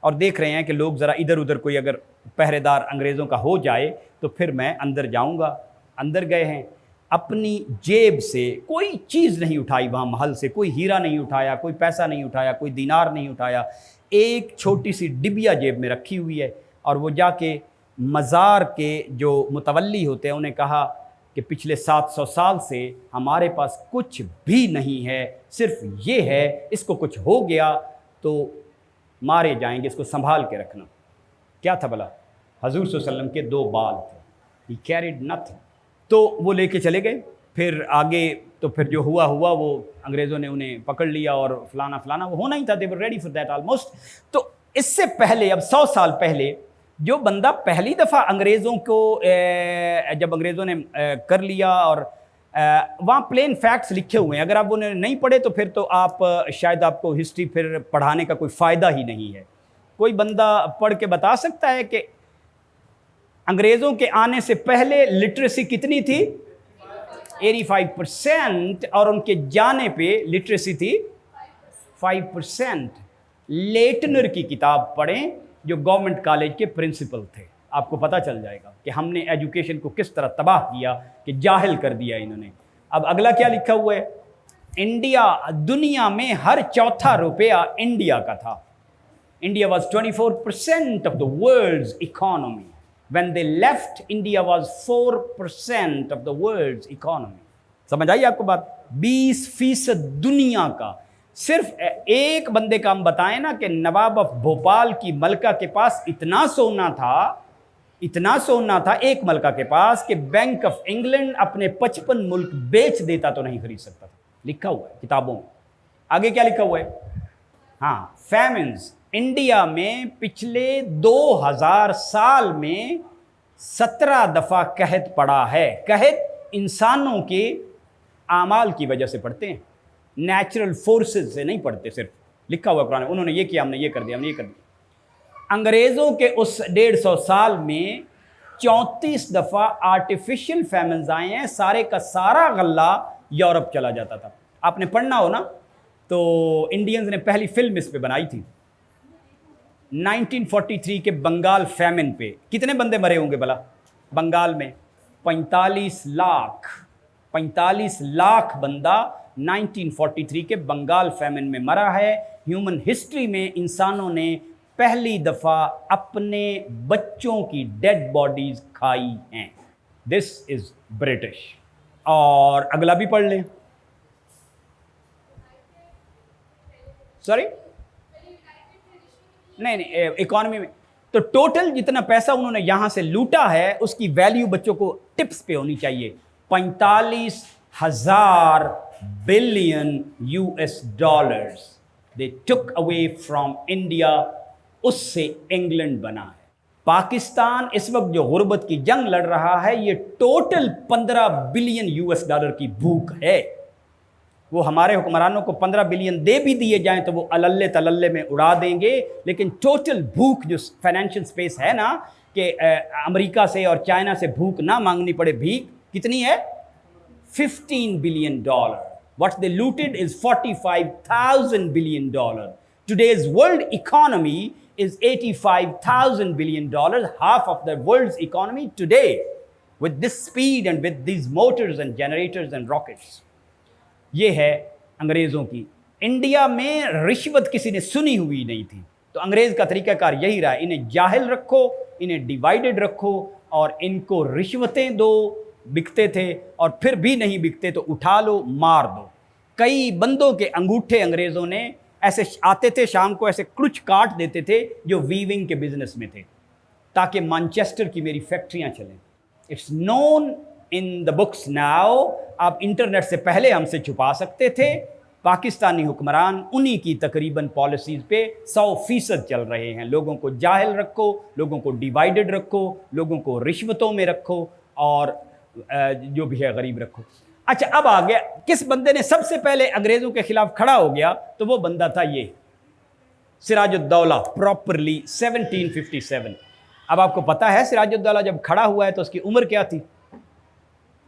اور دیکھ رہے ہیں کہ لوگ ذرا ادھر ادھر, کوئی اگر پہرے دار انگریزوں کا ہو جائے تو پھر میں اندر جاؤں گا. اندر گئے ہیں, اپنی جیب سے کوئی چیز نہیں اٹھائی, وہاں محل سے کوئی ہیرا نہیں اٹھایا, کوئی پیسہ نہیں اٹھایا, کوئی دینار نہیں اٹھایا. ایک چھوٹی سی ڈبیا جیب میں رکھی ہوئی ہے, اور وہ جا کے مزار کے جو متولی ہوتے ہیں انہیں کہا کہ پچھلے 700 سال سے ہمارے پاس کچھ بھی نہیں ہے, صرف یہ ہے, اس کو کچھ ہو گیا تو مارے جائیں گے, اس کو سنبھال کے رکھنا. کیا تھا بھلا؟ حضور صلی اللہ علیہ وسلم کے 2 بال تھے. he carried nothing. تو وہ لے کے چلے گئے. پھر آگے تو پھر جو ہوا وہ انگریزوں نے انہیں پکڑ لیا اور فلانا وہ ہونا ہی تھا. they were ready for that almost. تو اس سے پہلے اب 100 سال پہلے جو بندہ پہلی دفعہ انگریزوں کو جب انگریزوں نے کر لیا، اور وہاں پلین فیکٹس لکھے ہوئے ہیں، اگر آپ انہیں نہیں پڑھے تو پھر تو آپ شاید آپ کو ہسٹری پھر پڑھانے کا کوئی فائدہ ہی نہیں ہے. کوئی بندہ پڑھ کے بتا سکتا ہے کہ انگریزوں کے آنے سے پہلے لٹریسی کتنی تھی؟ 85%، اور ان کے جانے پہ لٹریسی تھی 5%. لیٹنر کی کتاب پڑھیں جو گورنمنٹ کالج کے پرنسپل تھے، آپ کو پتہ چل جائے گا کہ ہم نے ایجوکیشن کو کس طرح تباہ کیا، کہ جاہل کر دیا انہوں نے. اب اگلا کیا لکھا ہوا ہے؟ انڈیا، دنیا میں ہر چوتھا روپیہ انڈیا کا تھا. India was 24% of the world's economy. When they left, India was 4% of the world's economy. سمجھ آئی آپ کو بات؟ 20% دنیا کا. صرف ایک بندے کا ہم بتائیں نا کہ نواب آف بھوپال کی ملکہ کے پاس اتنا سونا تھا ایک ملکہ کے پاس کہ بینک آف انگلینڈ اپنے 55 ملک بیچ دیتا تو نہیں خرید سکتا تھا. لکھا ہوا ہے کتابوں میں. آگے کیا لکھا ہوا ہے؟ ہاں، فیمنز. انڈیا میں پچھلے 2000 سال میں 17 دفعہ قحط پڑا ہے. قحط انسانوں کے اعمال کی وجہ سے پڑتے ہیں، نیچرل فورسز سے نہیں پڑتے. صرف لکھا ہوا قرآن، انہوں نے یہ کیا، ہم نے یہ کر دیا، ہم نے یہ کر دیا. انگریزوں کے اس 150 سال میں 34 دفعہ آرٹیفیشل فیمنز آئے ہیں. سارے کا سارا غلہ یورپ چلا جاتا تھا. آپ نے پڑھنا ہو نا تو انڈینز نے پہلی فلم اس پہ بنائی تھی 1943 کے بنگال فیمن پہ. کتنے بندے مرے ہوں گے بھلا بنگال میں؟ 45 لاکھ بندہ 1943 کے بنگال فیمن میں مرا ہے. ہیومن ہسٹری میں انسانوں نے پہلی دفعہ اپنے بچوں کی ڈیڈ باڈیز کھائی ہیں. دس از برٹش. اور اگلا بھی پڑھ لیں. سوری نہیں اکانومی میں تو ٹوٹل جتنا پیسہ انہوں نے یہاں سے لوٹا ہے اس کی ویلیو بچوں کو ٹپس پہ ہونی چاہیے. 45,000 billion $US they took away from India. اس سے انگلینڈ بنا ہے. پاکستان اس وقت جو غربت کی جنگ لڑ رہا ہے یہ ٹوٹل $15 بلین کی بھوک ہے. وہ ہمارے حکمرانوں کو 15 بلین دے بھی دیے جائیں تو وہ اللے تللے میں اڑا دیں گے، لیکن ٹوٹل بھوک جو فائنینشیل سپیس ہے نا کہ امریکہ سے اور چائنا سے بھوک نہ مانگنی پڑے، بھیک کتنی ہے؟ $15 billion. What they looted is $45,000 billion. Today's world economy is $85,000 billion, half of the world's economy today, with this speed and with these motors and generators and rockets. یہ ہے انگریزوں کی. انڈیا میں رشوت کسی نے سنی ہوئی نہیں تھی، تو انگریز کا طریقہ کار یہی رہا، انہیں جاہل رکھو، انہیں ڈیوائیڈڈ رکھو اور ان کو رشوتیں دو. بکتے تھے اور پھر بھی نہیں بکتے تو اٹھا لو، مار دو. کئی بندوں کے انگوٹھے انگریزوں نے ایسے آتے تھے شام کو ایسے کلچ کاٹ دیتے تھے جو ویونگ کے بزنس میں تھے تاکہ مانچسٹر کی میری فیکٹریاں چلیں. It's known in the books now. آپ انٹرنیٹ سے پہلے ہم سے چھپا سکتے تھے. پاکستانی حکمران انہی کی تقریباً پالیسیز پہ 100% چل رہے ہیں. لوگوں کو جاہل رکھو، لوگوں کو ڈیوائیڈڈ رکھو، لوگوں کو رشوتوں میں رکھو اور جو بھی ہے غریب رکھو. اچھا اب آ گیا کس بندے نے سب سے پہلے انگریزوں کے خلاف کھڑا ہو گیا، تو وہ بندہ تھا یہ سراج الدولہ پراپرلی 1757. اب آپ کو پتا ہے سراج الدولہ جب کھڑا ہوا ہے تو اس کی عمر کیا تھی؟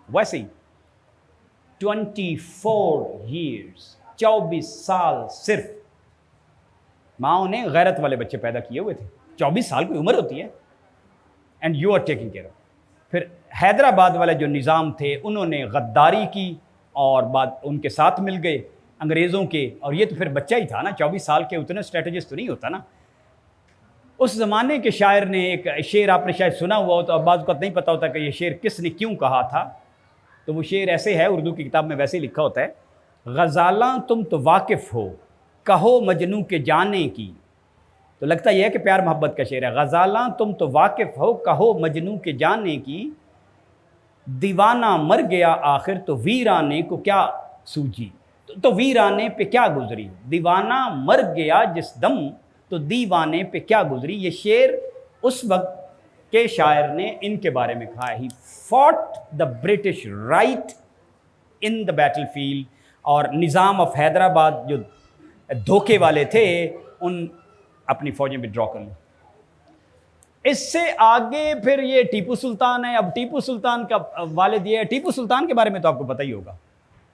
ویسے ہی 24 years، 24 سال صرف. ماں نے غیرت والے بچے پیدا کیے ہوئے تھے. 24 سال کی عمر ہوتی ہے and you are taking care of. پھر حیدرآباد والے جو نظام تھے انہوں نے غداری کی اور بعد ان کے ساتھ مل گئے انگریزوں کے. اور یہ تو پھر بچہ ہی تھا نا، 24 سال کے اتنے اسٹریٹجسٹ تو نہیں ہوتا نا. اس زمانے کے شاعر نے ایک شعر آپ نے شاید سنا ہوا ہو، تو اب بعض اوقات نہیں پتہ ہوتا کہ یہ شعر کس نے کیوں کہا تھا. تو وہ شعر ایسے ہے، اردو کی کتاب میں ویسے ہی لکھا ہوتا ہے: غزالاں تم تو واقف ہو کہو مجنوں کے جانے کی. تو لگتا یہ ہے کہ پیار محبت کا شعر ہے. غزالاں تم تو واقف ہو کہو مجنوں کے جانے کی، دیوانہ مر گیا آخر تو ویرانے کو کیا سوجی، تو ویرانے پہ کیا گزری، دیوانہ مر گیا جس دم تو دیوانے پہ کیا گزری. یہ شعر اس وقت کے شاعر نے ان کے بارے میں کہا ہے. He fought the British right in the battlefield. اور نظام آف حیدرآباد جو دھوکے والے تھے ان اپنی فوجیں ودرا کر لیں. اس سے آگے پھر یہ ٹیپو سلطان ہے. اب ٹیپو سلطان کا والد یہ ہے. ٹیپو سلطان کے بارے میں تو آپ کو پتہ ہی ہوگا.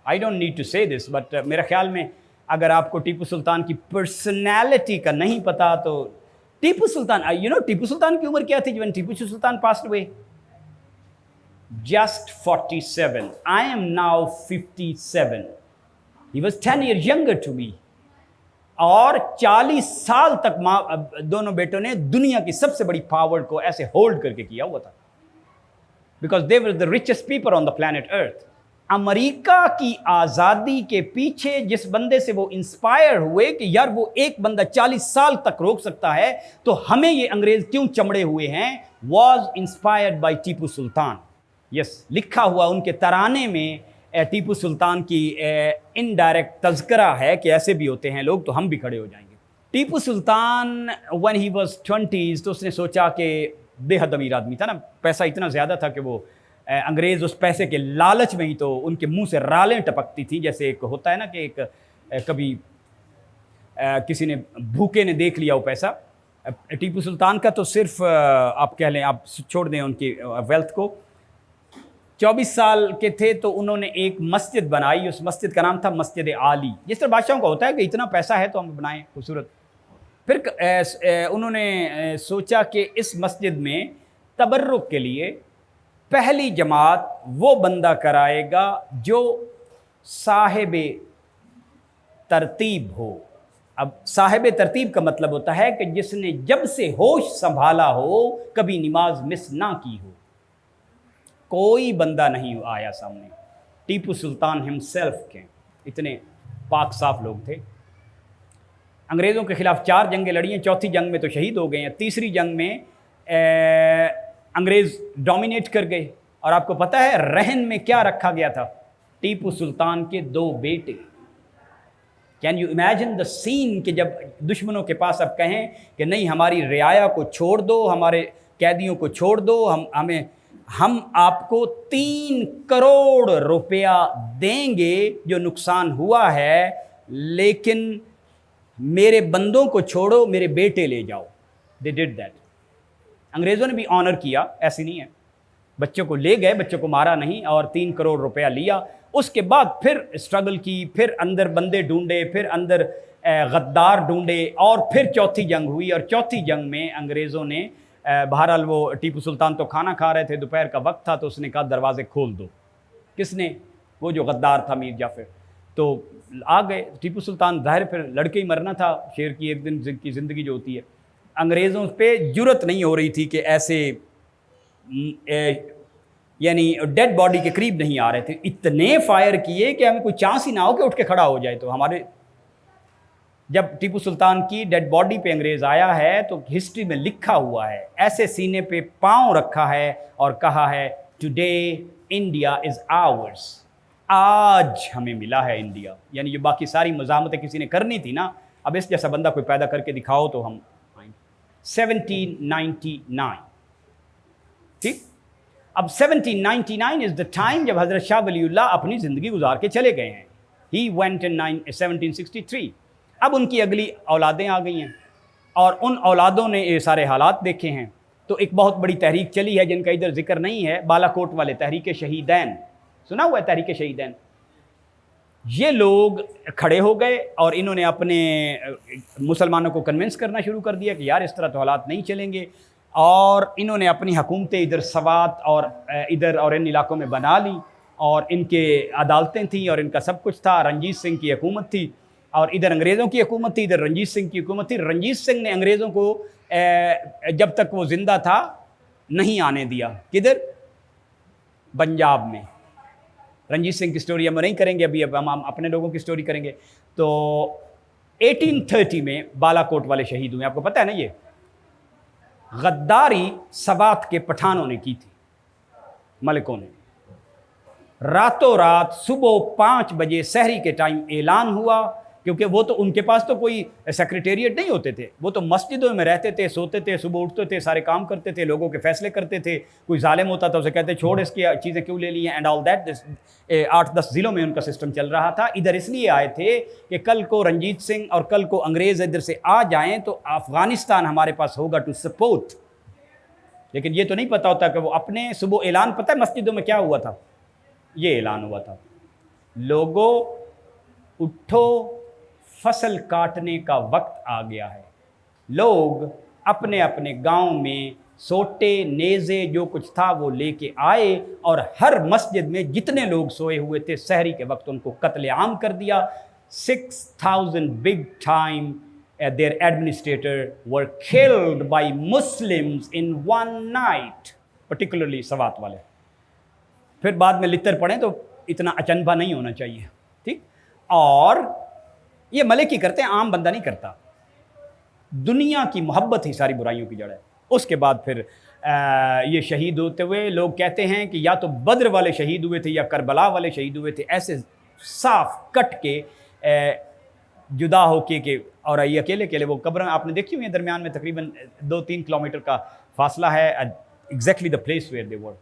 آئی ڈونٹ نیڈ ٹو سے دس، بٹ میرے خیال میں اگر آپ کو ٹیپو سلطان کی پرسنالٹی کا نہیں پتا تو ٹیپو سلطان، ٹیپو سلطان کی عمر کیا تھی when Tipu Sultan passed away؟ Just 47. I am now 57. He was 10 years younger to me. اور 40 سال تک دونوں بیٹوں نے دنیا کی سب سے بڑی پاور کو ایسے ہولڈ کر کے کیا ہوا تھا. Because they were the richest people on the planet Earth. امریکہ کی آزادی کے پیچھے جس بندے سے وہ انسپائر ہوئے کہ یار وہ ایک بندہ 40 سال تک روک سکتا ہے تو ہمیں یہ انگریز کیوں چمڑے ہوئے ہیں، was inspired by Tipu Sultan. یس، لکھا ہوا ان کے ترانے میں ٹیپو سلطان کی انڈائریکٹ تذکرہ ہے کہ ایسے بھی ہوتے ہیں لوگ تو ہم بھی کھڑے ہو جائیں گے. Tipu Sultan when he was 20s تو اس نے سوچا کہ بے حد امیر آدمی تھا نا، پیسہ اتنا زیادہ تھا کہ وہ انگریز اس پیسے کے لالچ میں ہی تو ان کے منہ سے رالیں ٹپکتی تھیں. جیسے ایک ہوتا ہے نا کہ ایک کبھی کسی نے بھوکے نے دیکھ لیا وہ پیسہ. ٹیپو سلطان کا تو صرف آپ کہہ لیں، آپ چھوڑ دیں ان کی ویلتھ کو. 24 سال کے تھے تو انہوں نے ایک مسجد بنائی. اس مسجد کا نام تھا مسجد عالی. جس طرح بادشاہوں کا ہوتا ہے کہ اتنا پیسہ ہے تو ہم بنائیں خوبصورت. پھر انہوں نے سوچا کہ اس مسجد میں تبرک کے لیے پہلی جماعت وہ بندہ کرائے گا جو صاحب ترتیب ہو. اب صاحب ترتیب کا مطلب ہوتا ہے کہ جس نے جب سے ہوش سنبھالا ہو کبھی نماز مس نہ کی ہو. کوئی بندہ نہیں آیا سامنے. ٹیپو سلطان ہمسیلف کے اتنے پاک صاف لوگ تھے. انگریزوں کے خلاف 4 جنگیں لڑی ہیں. چوتھی جنگ میں تو شہید ہو گئے ہیں. تیسری جنگ میں انگریز ڈومینیٹ کر گئے. اور آپ کو پتہ ہے رہن میں کیا رکھا گیا تھا؟ ٹیپو سلطان کے 2 بیٹے. کین یو امیجن دا سین کہ جب دشمنوں کے پاس اب کہیں کہ نہیں ہماری رعایا کو چھوڑ دو، ہمارے قیدیوں کو چھوڑ دو، ہم آپ کو 3 کروڑ روپیہ دیں گے جو نقصان ہوا ہے، لیکن میرے بندوں کو چھوڑو، میرے بیٹے لے جاؤ. They did that. انگریزوں نے بھی آنر کیا، ایسی نہیں ہے. بچوں کو لے گئے، بچوں کو مارا نہیں، اور 3 کروڑ روپیہ لیا. اس کے بعد پھر اسٹرگل کی، پھر اندر بندے ڈھونڈے، پھر اندر غدار ڈھونڈے، اور پھر چوتھی جنگ ہوئی. اور چوتھی جنگ میں انگریزوں نے بہرحال وہ ٹیپو سلطان تو کھانا کھا رہے تھے، دوپہر کا وقت تھا، تو اس نے کہا دروازے کھول دو. کس نے؟ وہ جو غدار تھا میر جعفر. تو آ گئے. ٹیپو سلطان ظاہر پھر لڑکے ہی مرنا تھا، شیر کی ایک دن کی زندگی جو ہوتی ہے. انگریزوں پہ جرت نہیں ہو رہی تھی کہ ایسے یعنی ڈیڈ باڈی کے قریب نہیں آ رہے تھے. اتنے فائر کیے کہ ہمیں کوئی چانس ہی نہ ہو کہ اٹھ کے کھڑا ہو جائے. تو ہمارے جب ٹیپو سلطان کی ڈیڈ باڈی پہ انگریز آیا ہے تو ہسٹری میں لکھا ہوا ہے، ایسے سینے پہ پاؤں رکھا ہے اور کہا ہے ٹوڈے انڈیا از آورس. آج ہمیں ملا ہے انڈیا. یعنی جو باقی ساری مزاحمتیں کسی نے کرنی تھی نا، اب اس جیسا بندہ کوئی پیدا کر کے دکھاؤ تو ہم 1799. ٹھیک. اب 1799 از دا ٹائم جب حضرت شاہ ولی اللہ اپنی زندگی گزار کے چلے گئے ہیں. He went in 1763. اب ان کی اگلی اولادیں آ گئی ہیں اور ان اولادوں نے یہ سارے حالات دیکھے ہیں. تو ایک بہت بڑی تحریک چلی ہے جن کا ادھر ذکر نہیں ہے، بالا کوٹ والے، تحریک شہیدین. سنا ہوا ہے تحریک شہیدین؟ یہ لوگ کھڑے ہو گئے اور انہوں نے اپنے مسلمانوں کو کنونس کرنا شروع کر دیا کہ یار اس طرح تو حالات نہیں چلیں گے. اور انہوں نے اپنی حکومتیں ادھر سوات اور ادھر اور ان علاقوں میں بنا لی، اور ان کے عدالتیں تھیں اور ان کا سب کچھ تھا. رنجیت سنگھ کی حکومت تھی اور ادھر انگریزوں کی حکومت تھی، ادھر رنجیت سنگھ کی حکومت تھی. رنجیت سنگھ نے انگریزوں کو جب تک وہ زندہ تھا نہیں آنے دیا. کدھر؟ پنجاب میں. رنجیت سنگھ کی سٹوری ہم نہیں کریں گے ابھی، اب ہم اپنے لوگوں کی سٹوری کریں گے. تو 1830 میں بالا کوٹ والے شہید ہوئے. آپ کو پتہ ہے نا یہ غداری سوات کے پٹھانوں نے کی تھی، ملکوں نے. راتوں رات صبح 5 بجے سحری کے ٹائم اعلان ہوا، کیونکہ وہ تو ان کے پاس تو کوئی سیکریٹریٹ نہیں ہوتے تھے، وہ تو مسجدوں میں رہتے تھے، سوتے تھے، صبح اٹھتے تھے، سارے کام کرتے تھے، لوگوں کے فیصلے کرتے تھے، کوئی ظالم ہوتا تھا اسے کہتے چھوڑ اس کی چیزیں کیوں لے لی ہیں اینڈ آل دیٹ. 8-10 ضلعوں میں ان کا سسٹم چل رہا تھا. ادھر اس لیے آئے تھے کہ کل کو رنجیت سنگھ اور کل کو انگریز ادھر سے آ جائیں تو افغانستان ہمارے پاس ہوگا ٹو سپورٹ. لیکن یہ تو نہیں پتہ ہوتا کہ وہ اپنے صبح اعلان، پتہ ہے مسجدوں میں کیا ہوا تھا؟ یہ اعلان ہوا تھا، لوگوں اٹھو فصل کاٹنے کا وقت آ گیا ہے. لوگ اپنے اپنے گاؤں میں سوٹے، نیزے، جو کچھ تھا وہ لے کے آئے اور ہر مسجد میں جتنے لوگ سوئے ہوئے تھے سحری کے وقت ان کو قتل عام کر دیا. 6,000 big time their administrator were killed by Muslims in one night, particularly Swat والے. پھر بعد میں لتر پڑھیں تو اتنا اچنبھا نہیں ہونا چاہیے، ٹھیک. اور یہ ملک ہی کرتے ہیں، عام بندہ نہیں کرتا. دنیا کی محبت ہی ساری برائیوں کی جڑ ہے. اس کے بعد پھر یہ شہید ہوتے ہوئے لوگ کہتے ہیں کہ یا تو بدر والے شہید ہوئے تھے یا کربلا والے شہید ہوئے تھے. ایسے صاف کٹ کے جدا ہو کے کہ اور یہ اکیلے اکیلے وہ قبریں آپ نے دیکھی ہوئی ہیں، درمیان میں تقریباً 2-3 کلومیٹر کا فاصلہ ہے. Exactly the place where they were.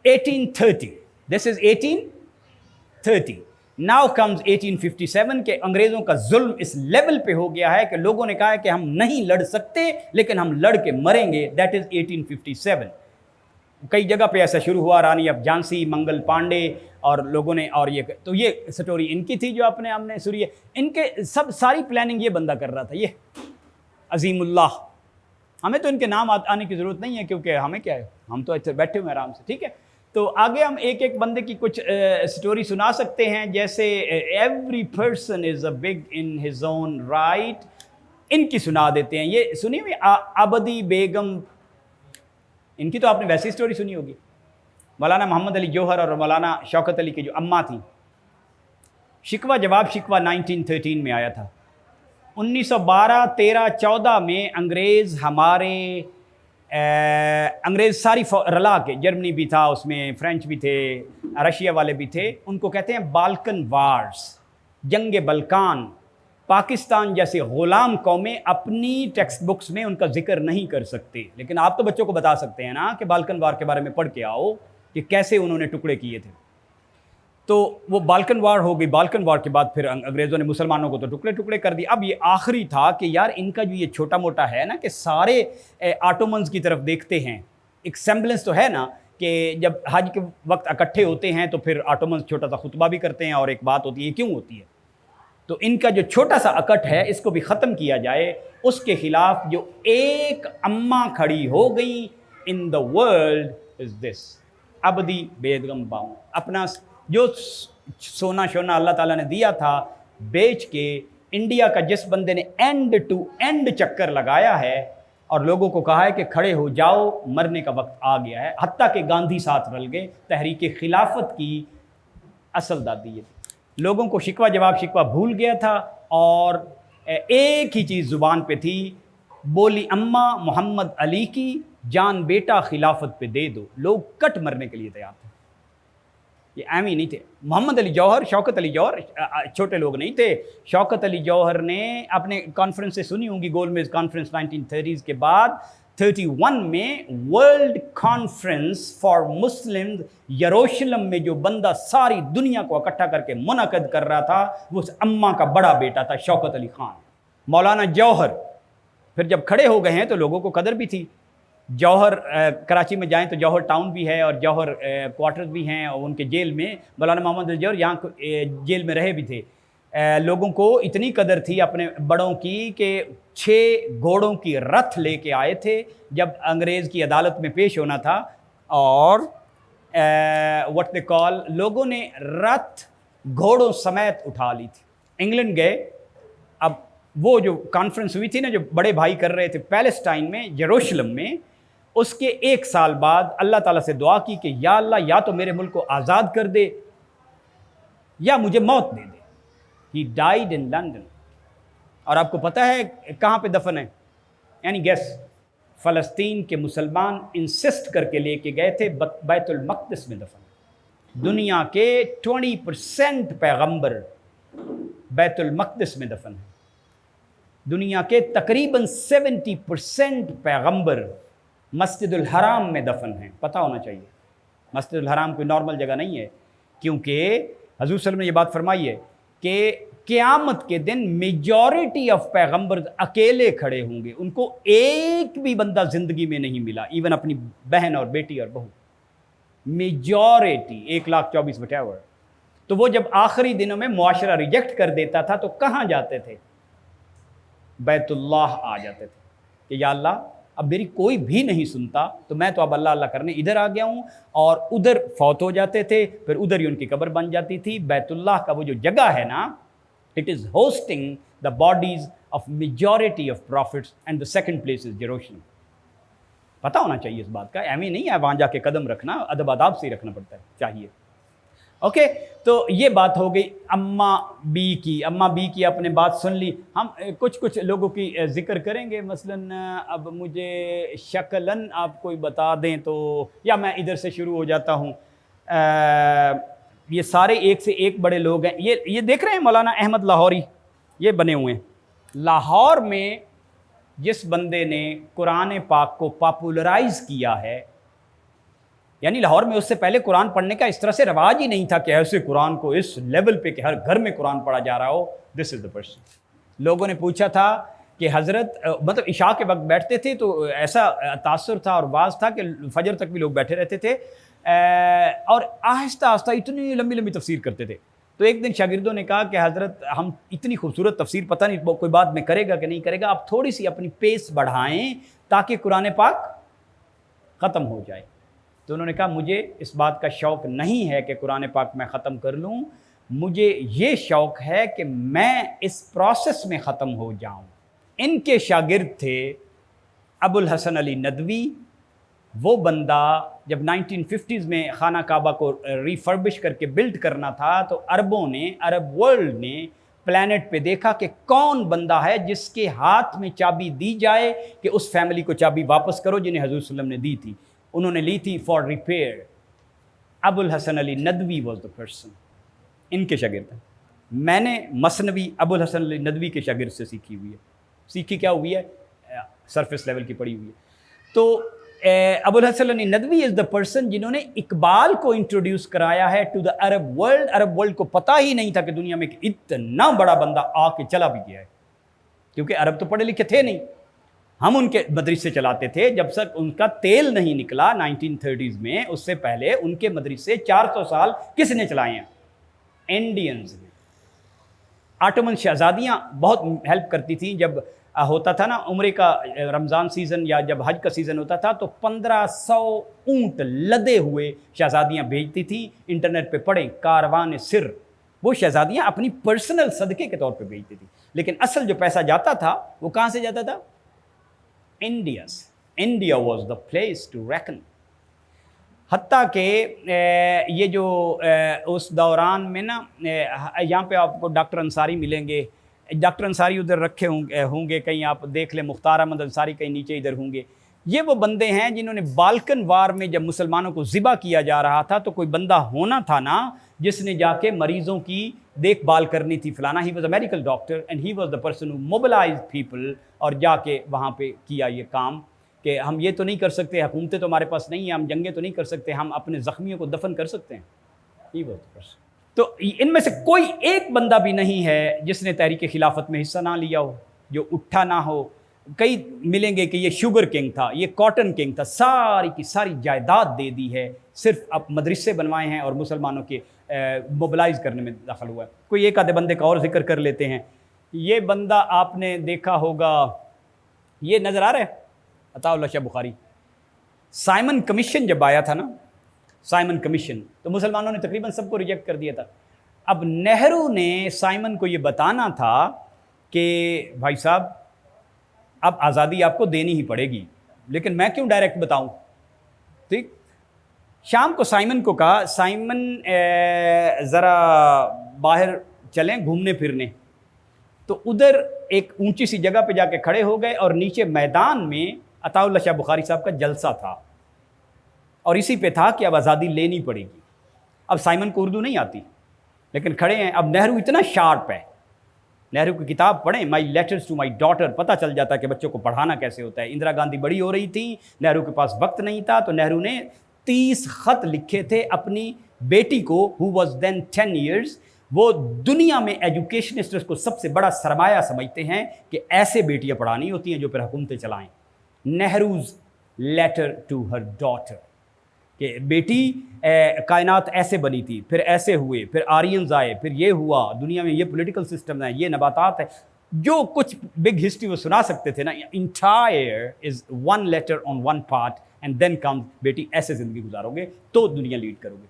1830. This is 1830. Now comes 1857 کہ انگریزوں کا ظلم اس لیول پہ ہو گیا ہے کہ لوگوں نے کہا ہے کہ ہم نہیں لڑ سکتے لیکن ہم لڑ کے مریں گے. That is 1857. کئی جگہ پہ ایسا شروع ہوا، رانی آف جھانسی، منگل پانڈے اور لوگوں نے، اور یہ تو یہ سٹوری ان کی تھی جو اپنے ہم نے سنی ہے. ان کے ساری پلاننگ یہ بندہ کر رہا تھا، یہ عظیم اللہ. ہمیں تو ان کے نام آنے کی ضرورت نہیں ہے کیونکہ ہمیں کیا ہے، ہم تو ایسے بیٹھے ہوئے آرام سے، ٹھیک ہے. تو آگے ہم ایک ایک بندے کی کچھ سٹوری سنا سکتے ہیں، جیسے every person is a big in his own right. ان کی سنا دیتے ہیں. یہ سنی ہوئی آبدی بیگم، ان کی تو آپ نے ویسی سٹوری سنی ہوگی. مولانا محمد علی جوہر اور مولانا شوکت علی کی جو اماں تھیں. شکوہ جواب شکوہ 1913 میں آیا تھا. 1912، 13، 14 میں انگریز انگریز ساری رلا کے، جرمنی بھی تھا اس میں، فرینچ بھی تھے، رشیا والے بھی تھے. ان کو کہتے ہیں بالکن وارز، جنگ بلکان. پاکستان جیسے غلام قومیں اپنی ٹیکسٹ بکس میں ان کا ذکر نہیں کر سکتے، لیکن آپ تو بچوں کو بتا سکتے ہیں نا کہ بالکن وار کے بارے میں پڑھ کے آؤ کہ کیسے انہوں نے ٹکڑے کیے تھے. تو وہ بالکن وار ہو گئی. بالکن وار کے بعد پھر انگریزوں نے مسلمانوں کو تو ٹکڑے ٹکڑے کر دی. اب یہ آخری تھا کہ یار ان کا جو یہ چھوٹا موٹا ہے نا کہ سارے آٹومنز کی طرف دیکھتے ہیں، ایک سیمبلنس تو ہے نا کہ جب حج کے وقت اکٹھے ہوتے ہیں تو پھر آٹومنز چھوٹا سا خطبہ بھی کرتے ہیں اور ایک بات ہوتی ہے کیوں ہوتی ہے. تو ان کا جو چھوٹا سا اکٹ ہے اس کو بھی ختم کیا جائے. اس کے خلاف جو ایک اماں کھڑی ہو گئی ان دا ورلڈ از دس ابدی بیگم باؤں. اپنا جو سونا شونا اللہ تعالیٰ نے دیا تھا بیچ کے انڈیا کا جس بندے نے اینڈ ٹو اینڈ چکر لگایا ہے اور لوگوں کو کہا ہے کہ کھڑے ہو جاؤ، مرنے کا وقت آ گیا ہے. حتیٰ کہ گاندھی ساتھ رل گئے. تحریک خلافت کی اصل دادی یہ تھی. لوگوں کو شکوہ جواب شکوہ بھول گیا تھا اور ایک ہی چیز زبان پہ تھی، بولی اماں محمد علی کی، جان بیٹا خلافت پہ دے دو. لوگ کٹ مرنے کے لیے تیار تھے. یہ اہم ہی نہیں تھے. محمد علی جوہر، شوکت علی جوہر چھوٹے لوگ نہیں تھے. شوکت علی جوہر نے اپنے کانفرنس سے سنی ہوں گی، گول میز کانفرنس 1930 کے بعد 31 میں ورلڈ کانفرنس فار مسلم یروشلم میں جو بندہ ساری دنیا کو اکٹھا کر کے منعقد کر رہا تھا وہ اس اماں کا بڑا بیٹا تھا شوکت علی خان. مولانا جوہر پھر جب کھڑے ہو گئے ہیں تو لوگوں کو قدر بھی تھی. جوہر کراچی میں جائیں تو جوہر ٹاؤن بھی ہے اور جوہر کوارٹرز بھی ہیں اور ان کے جیل میں مولانا محمد علی جوہر یہاں جیل میں رہے بھی تھے. لوگوں کو اتنی قدر تھی اپنے بڑوں کی کہ 6 گھوڑوں کی رتھ لے کے آئے تھے جب انگریز کی عدالت میں پیش ہونا تھا. اور وٹ دے کال، لوگوں نے رتھ گھوڑوں سمیت اٹھا لی تھی. انگلینڈ گئے. اب وہ جو کانفرنس ہوئی تھی نا جو بڑے بھائی کر رہے تھے پیلسٹائن میں، یروشلم میں، اس کے 1 سال بعد اللہ تعالیٰ سے دعا کی کہ یا اللہ یا تو میرے ملک کو آزاد کر دے یا مجھے موت دے دے. He died in London. اور آپ کو پتہ ہے کہاں پہ دفن ہے؟ یعنی گیس، فلسطین کے مسلمان انسسٹ کر کے لے کے گئے تھے بیت المقدس میں دفن. دنیا کے 20% پیغمبر بیت المقدس میں دفن ہیں. دنیا کے تقریباً 70% پیغمبر مسجد الحرام میں دفن ہیں. پتہ ہونا چاہیے مسجد الحرام کوئی نارمل جگہ نہیں ہے، کیونکہ حضور صلی اللہ علیہ وسلم نے یہ بات فرمائی ہے کہ قیامت کے دن میجورٹی آف پیغمبر اکیلے کھڑے ہوں گے، ان کو ایک بھی بندہ زندگی میں نہیں ملا، ایون اپنی بہن اور بیٹی اور بہو. میجورٹی 1,24,000. تو وہ جب آخری دنوں میں معاشرہ ریجیکٹ کر دیتا تھا تو کہاں جاتے تھے؟ بیت اللہ آ جاتے تھے کہ یا اللہ اب میری کوئی بھی نہیں سنتا تو میں تو اب اللہ اللہ کرنے ادھر آ گیا ہوں، اور ادھر فوت ہو جاتے تھے، پھر ادھر ہی ان کی قبر بن جاتی تھی. بیت اللہ کا وہ جو جگہ ہے نا، it is hosting the bodies of majority of prophets, and the second place is Jerusalem. پتہ ہونا چاہیے اس بات کا، ایویں نہیں ہے وہاں جا کے قدم رکھنا، ادب آداب سے ہی رکھنا پڑتا ہے، چاہیے. اوکے، تو یہ بات ہو گئی اماں بی کی آپ نے بات سن لی. ہم کچھ لوگوں کی ذکر کریں گے. مثلاً اب مجھے شکلاً آپ کوئی بتا دیں تو، یا میں ادھر سے شروع ہو جاتا ہوں. یہ سارے ایک سے ایک بڑے لوگ ہیں. یہ دیکھ رہے ہیں مولانا احمد لاہوری، یہ بنے ہوئے ہیں. لاہور میں جس بندے نے قرآن پاک کو پاپولرائز کیا ہے، یعنی لاہور میں اس سے پہلے قرآن پڑھنے کا اس طرح سے رواج ہی نہیں تھا کہ ایسے قرآن کو اس لیول پہ کہ ہر گھر میں قرآن پڑھا جا رہا ہو. دس از دا پرسن. لوگوں نے پوچھا تھا کہ حضرت، مطلب عشاء کے وقت بیٹھتے تھے تو ایسا تاثر تھا اور واز تھا کہ فجر تک بھی لوگ بیٹھے رہتے تھے، اور آہستہ آہستہ اتنی لمبی لمبی تفسیر کرتے تھے. تو ایک دن شاگردوں نے کہا کہ حضرت ہم اتنی خوبصورت تفسیر پتہ نہیں کوئی بعد میں کرے گا کہ نہیں کرے گا، آپ تھوڑی سی اپنی پیس بڑھائیں تاکہ قرآن پاک ختم ہو جائے. تو انہوں نے کہا مجھے اس بات کا شوق نہیں ہے کہ قرآن پاک میں ختم کر لوں، مجھے یہ شوق ہے کہ میں اس پروسیس میں ختم ہو جاؤں. ان کے شاگرد تھے ابو الحسن علی ندوی. وہ بندہ جب 1950s میں خانہ کعبہ کو ریفربش کر کے بلڈ کرنا تھا تو عرب ورلڈ نے پلانٹ پہ دیکھا کہ کون بندہ ہے جس کے ہاتھ میں چابی دی جائے کہ اس فیملی کو چابی واپس کرو جنہیں حضور صلی اللہ علیہ وسلم نے دی تھی. انہوں نے لی تھی for repair. Abul Hasan Ali Nadwi was the person. ان کے شاگرد ہیں. میں نے مثنوی ابو الحسن علی ندوی کے شاگرد سے سیکھی ہوئی ہے. سیکھی کیا ہوئی ہے؟ سرفیس لیول کی پڑھی ہوئی ہے. تو ابو الحسن علی ندوی از دا پرسن جنہوں نے اقبال کو انٹروڈیوس کرایا ہے to the Arab world. Arab world کو پتہ ہی نہیں تھا کہ دنیا میں اتنا بڑا بندہ آ کے چلا بھی گیا ہے، کیونکہ عرب تو پڑھے لکھے تھے نہیں. ہم ان کے مدرسے چلاتے تھے جب تک ان کا تیل نہیں نکلا 1930s میں. اس سے پہلے ان کے مدرسے 400 سال کس نے چلائے ہیں؟ انڈینز نے. آٹومن شہزادیاں بہت ہیلپ کرتی تھیں. جب ہوتا تھا نا عمرے کا رمضان سیزن یا جب حج کا سیزن ہوتا تھا تو 1500 اونٹ لدے ہوئے شہزادیاں بھیجتی تھیں. انٹرنیٹ پہ پڑھیں کاروان سر. وہ شہزادیاں اپنی پرسنل صدقے کے طور پہ بھیجتی تھیں، لیکن اصل جو پیسہ جاتا تھا وہ کہاں سے جاتا تھا؟ India was the place to reckon. حتیٰ کہ یہ جو اس دوران میں نا، یہاں پہ آپ کو ڈاکٹر انصاری ملیں گے. ڈاکٹر انصاری ادھر رکھے ہوں گے کہیں، آپ دیکھ لیں. مختار احمد انصاری کہیں نیچے ادھر ہوں گے. یہ وہ بندے ہیں جنہوں نے بالکن وار میں جب مسلمانوں کو ذبح کیا جا رہا تھا تو کوئی بندہ ہونا تھا نا جس نے جا کے مریضوں کی دیکھ بھال کرنی تھی فلانا. He was a medical doctor and he was the person who mobilise people. اور جا کے وہاں پہ کیا یہ کام کہ ہم یہ تو نہیں کر سکتے، حکومتیں تو ہمارے پاس نہیں ہیں، ہم جنگیں تو نہیں کر سکتے، ہم اپنے زخمیوں کو دفن کر سکتے ہیں. ہی واز دا پرسن. تو ان میں سے کوئی ایک بندہ بھی نہیں ہے جس نے تحریک خلافت میں حصہ نہ لیا ہو، جو اٹھا نہ ہو. کئی ملیں گے کہ یہ شوگر کنگ تھا، یہ کاٹن کنگ تھا، ساری کی ساری جائیداد دے دی ہے، صرف اب مدرسے بنوائے ہیں اور مسلمانوں کے موبلائز کرنے میں دخل ہوا ہے. کوئی ایک آدھے بندے کا اور ذکر کر لیتے ہیں. یہ بندہ آپ نے دیکھا ہوگا، یہ نظر آ رہا ہے عطا اللہ شاہ بخاری. سائمن کمیشن جب آیا تھا نا، سائمن کمیشن، تو مسلمانوں نے تقریباً سب کو ریجیکٹ کر دیا تھا. اب نہرو نے سائمن کو یہ بتانا تھا کہ بھائی صاحب اب آزادی آپ کو دینی ہی پڑے گی، لیکن میں کیوں ڈائریکٹ بتاؤں. ٹھیک. شام کو سائمن کو کہا سائمن ذرا باہر چلیں گھومنے پھرنے. تو ادھر ایک اونچی سی جگہ پہ جا کے کھڑے ہو گئے اور نیچے میدان میں عطا اللہ شاہ بخاری صاحب کا جلسہ تھا اور اسی پہ تھا کہ اب آزادی لینی پڑے گی. اب سائمن کو اردو نہیں آتی لیکن کھڑے ہیں. اب نہرو اتنا شارپ ہے, نہرو کی کتاب پڑھیں, مائی لیٹرز ٹو مائی ڈاٹر, پتہ چل جاتا ہے کہ بچوں کو پڑھانا کیسے ہوتا ہے. اندرا گاندھی بڑی ہو رہی تھی, نہرو کے پاس وقت نہیں تھا, تو نہرو نے 30 خط لکھے تھے اپنی بیٹی کو who was then 10 years. وہ دنیا میں ایجوکیشنسٹ کو سب سے بڑا سرمایہ سمجھتے ہیں کہ ایسے بیٹیاں پڑھانی ہوتی ہیں جو پھر حکومتیں چلائیں. نہروز لیٹر ٹو ہر ڈاٹر کہ بیٹی کائنات ایسے بنی تھی, پھر ایسے ہوئے, پھر آرینز آئے, پھر یہ ہوا, دنیا میں یہ پولیٹیکل سسٹم ہے, یہ نباتات ہے, جو کچھ بگ ہسٹری وہ سنا سکتے تھے نا. Entire is one letter on one part and then come بیٹی ایسے زندگی گزارو گے تو دنیا لیڈ کرو گے.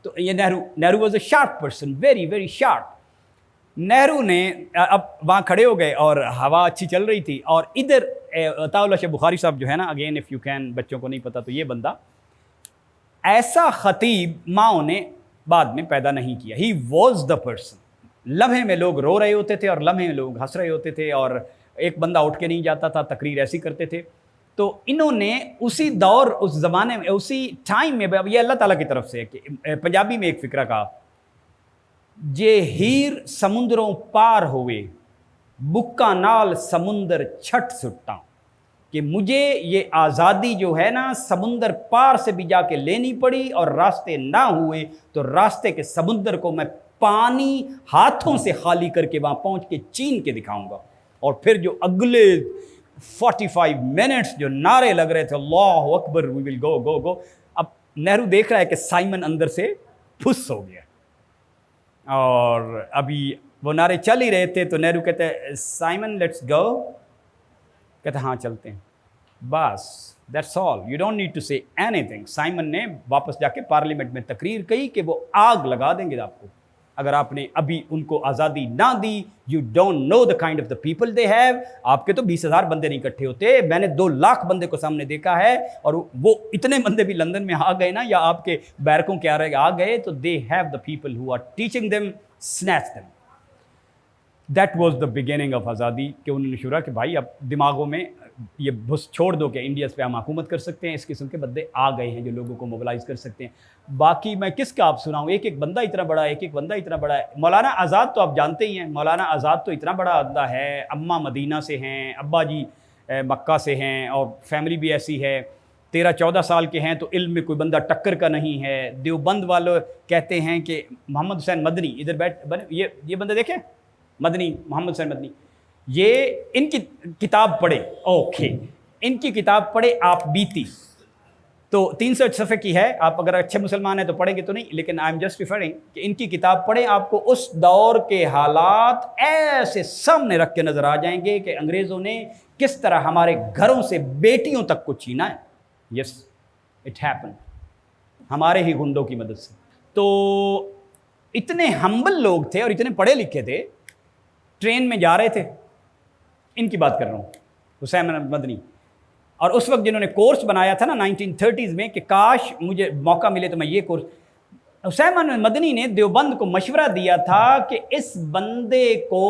تو یہ Nehru was a sharp person, very very sharp. Nehru نے اب وہاں کھڑے ہو گئے اور ہوا اچھی چل رہی تھی, اور ادھر عطا اللہ شاہ بخاری صاحب جو ہے نا, اگین اف یو کین, بچوں کو نہیں پتا تو یہ بندہ ایسا خطیب ماؤں نے بعد میں پیدا نہیں کیا. ہی واز دا پرسن. لمحے میں لوگ رو رہے ہوتے تھے اور لمحے میں لوگ ہنس رہے ہوتے تھے, اور ایک بندہ اٹھ کے نہیں جاتا تھا, تقریر ایسی کرتے تھے. تو انہوں نے اسی دور, اس زمانے میں, اسی ٹائم میں, یہ اللہ تعالیٰ کی طرف سے ہے کہ پنجابی میں ایک فقرہ کہا, جے ہیر سمندروں پار ہوئے بکا نال سمندر چھٹ سٹاں, کہ مجھے یہ آزادی جو ہے نا سمندر پار سے بھی جا کے لینی پڑی, اور راستے نہ ہوئے تو راستے کے سمندر کو میں پانی ہاتھوں سے خالی کر کے وہاں پہنچ کے چین کے دکھاؤں گا. اور پھر جو اگلے 45 منٹس جو نعرے لگ رہے تھے, اللہ اکبر, وی ول گو گو گو. اب نہرو دیکھ رہا ہے کہ سائمن اندر سے پھس ہو گیا, اور ابھی وہ نعرے چل ہی رہے تھے. تو نہرو کہتے ہیں سائمن لیٹس گو, کہتے ہاں چلتے ہیں, بس that's all, you don't need to say anything. Simon نے واپس جا کے پارلیمنٹ میں تقریر کہی کہ وہ آگ لگا دیں گے آپ کو اگر آپ نے ابھی ان کو آزادی نہ دی. You don't know the kind of the people they have. آپ کے تو 20,000 بندے نہیں اکٹھے ہوتے, میں نے 2 لاکھ بندے کو سامنے دیکھا ہے, اور وہ اتنے بندے بھی لندن میں آ گئے نا, یا آپ کے بیرکوں کے آ گئے, تو they have the people who are teaching them, snatch them. That was the beginning of آزادی. کہ انہوں نے شروع کہ بھائی اب دماغوں میں یہ بھس چھوڑ دو کہ انڈیا پہ ہم حکومت کر سکتے ہیں. اس قسم کے بندے آ گئے ہیں جو لوگوں کو موبلائز کر سکتے ہیں. باقی میں کس کا آپ سناؤں, ایک ایک بندہ اتنا بڑا ہے, ایک ایک بندہ اتنا بڑا ہے. مولانا آزاد تو آپ جانتے ہی ہیں, مولانا آزاد تو اتنا بڑا بندہ ہے, اماں مدینہ سے ہیں, ابا جی مکہ سے ہیں, اور فیملی بھی ایسی ہے, 13-14 سال کے ہیں, تو علم میں کوئی بندہ ٹکر کا نہیں ہے. دیوبند والے کہتے ہیں کہ محمد حسین مدنی, ادھر بیٹھ, یہ بندہ دیکھیں, مدنی, محمد حسین مدنی, یہ ان کی کتاب پڑھے, اوکے, ان کی کتاب پڑھے آپ بیتی, تو 300 صفحے کی ہے. آپ اگر اچھے مسلمان ہیں تو پڑھیں گے تو نہیں, لیکن آئی ایم جسٹ ریفرنگ کہ ان کی کتاب پڑھیں, آپ کو اس دور کے حالات ایسے سامنے رکھ کے نظر آ جائیں گے کہ انگریزوں نے کس طرح ہمارے گھروں سے بیٹیوں تک کو چھینا ہے. یس, اٹ ہیپن, ہمارے ہی گنڈوں کی مدد سے. تو اتنے ہمبل لوگ تھے اور اتنے پڑھے لکھے تھے. ٹرین میں جا رہے تھے, ان کی بات کر رہا ہوں, حسین مدنی, اور اس وقت جنہوں نے کورس بنایا تھا نا 1930s میں کہ کاش مجھے موقع ملے تو میں یہ کورس, حسین مدنی نے دیوبند کو مشورہ دیا تھا کہ اس بندے کو,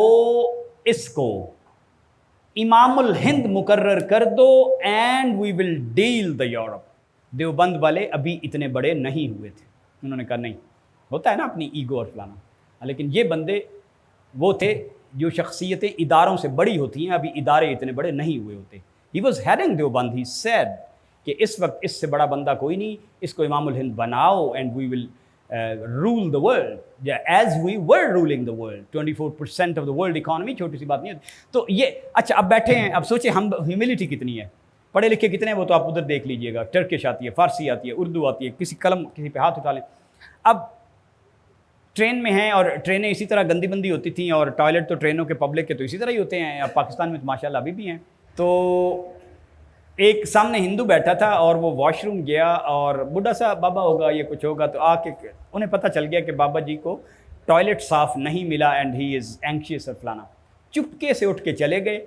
اس کو امام الہند مقرر کر دو and we will deal the Europe. Deoband والے ابھی اتنے بڑے نہیں ہوئے تھے. انہوں نے کہا نہیں, ہوتا ہے نا اپنی ایگو اور فلانا, لیکن یہ بندے وہ تھے جو شخصیتیں اداروں سے بڑی ہوتی ہیں, ابھی ادارے اتنے بڑے نہیں ہوئے ہوتے. He was heading Deoband. He said کہ اس وقت اس سے بڑا بندہ کوئی نہیں, اس کو امام الہند بناؤ and we will rule the world as we were ruling the world. 24% of the world economy, چھوٹی سی بات نہیں ہوتی. تو یہ اچھا, اب بیٹھے ہیں, اب سوچیں ہم ہیوملٹی کتنی ہے, پڑھے لکھے کتنے ہیں, وہ تو آپ ادھر دیکھ لیجئے گا. ٹرکش آتی ہے, فارسی آتی ہے, اردو آتی ہے, کسی قلم کسی پہ ہاتھ اٹھا لیں. اب ٹرین میں ہیں, اور ٹرینیں اسی طرح گندی بندی ہوتی تھیں, اور ٹوائلٹ تو ٹرینوں کے پبلک کے تو اسی طرح ہی ہوتے ہیں. اب پاکستان میں تو ماشاء اللہ ابھی بھی ہیں. تو ایک سامنے ہندو بیٹھا تھا, اور وہ واش روم گیا, اور بڈھا سا بابا ہوگا یا کچھ ہوگا, تو آ کے انہیں پتہ چل گیا کہ بابا جی کو ٹوائلٹ صاف نہیں ملا اینڈ ہی از اینکشیس اور فلانا. چپکے سے اٹھ کے چلے گئے,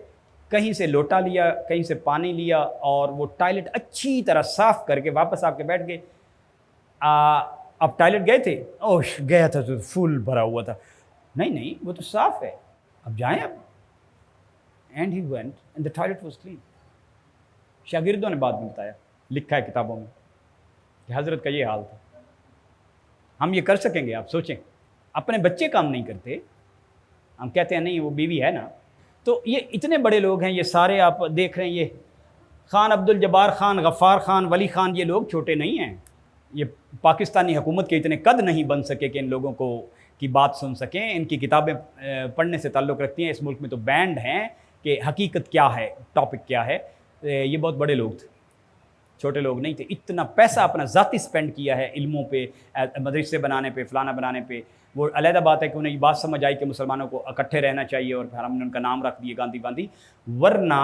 کہیں سے لوٹا لیا, کہیں سے پانی لیا, اور وہ ٹوائلٹ اچھی طرح صاف کر کے واپس آ کے بیٹھ گئے. اب ٹوائلٹ گئے تھے, اوش گیا تھا تو فل بھرا ہوا تھا, نہیں وہ تو صاف ہے, اب جائیں اب. And he went and the toilet was clean. شاگردوں نے بعد میں بتایا, لکھا ہے کتابوں میں کہ حضرت کا یہ حال تھا. ہم یہ کر سکیں گے؟ آپ سوچیں، اپنے بچے کام نہیں کرتے، ہم کہتے ہیں نہیں وہ بیوی ہے نا. تو یہ اتنے بڑے لوگ ہیں، یہ سارے آپ دیکھ رہے ہیں، یہ خان عبد الجبار خان، غفار خان، ولی خان، یہ لوگ چھوٹے نہیں ہیں. یہ پاکستانی حکومت کے اتنے قد نہیں بن سکے کہ ان لوگوں کو کی بات سن سکیں. ان کی کتابیں پڑھنے سے تعلق رکھتی ہیں. اس ملک میں تو بینڈ ہیں کہ حقیقت کیا ہے، ٹاپک کیا ہے. یہ بہت بڑے لوگ تھے، چھوٹے لوگ نہیں تھے. اتنا پیسہ اپنا ذاتی سپینڈ کیا ہے علموں پہ، مدرسے بنانے پہ، فلانا بنانے پہ. وہ علیحدہ بات ہے کہ انہیں یہ بات سمجھ آئی کہ مسلمانوں کو اکٹھے رہنا چاہیے، اور پھر ہم نے ان کا نام رکھ دیے گاندھی باندھی. ورنہ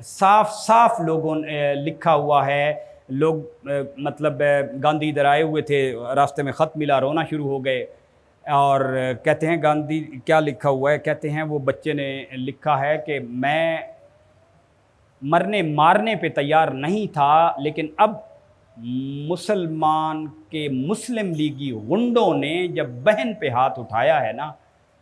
صاف صاف لوگوں لکھا ہوا ہے، لوگ مطلب گاندھی ادھر آئے ہوئے تھے، راستے میں خط ملا، رونا شروع ہو گئے. اور کہتے ہیں گاندھی کیا لکھا ہوا ہے، کہتے ہیں وہ بچے نے لکھا ہے کہ میں مرنے مارنے پہ تیار نہیں تھا، لیکن اب مسلمان کے مسلم لیگی غنڈوں نے جب بہن پہ ہاتھ اٹھایا ہے نا،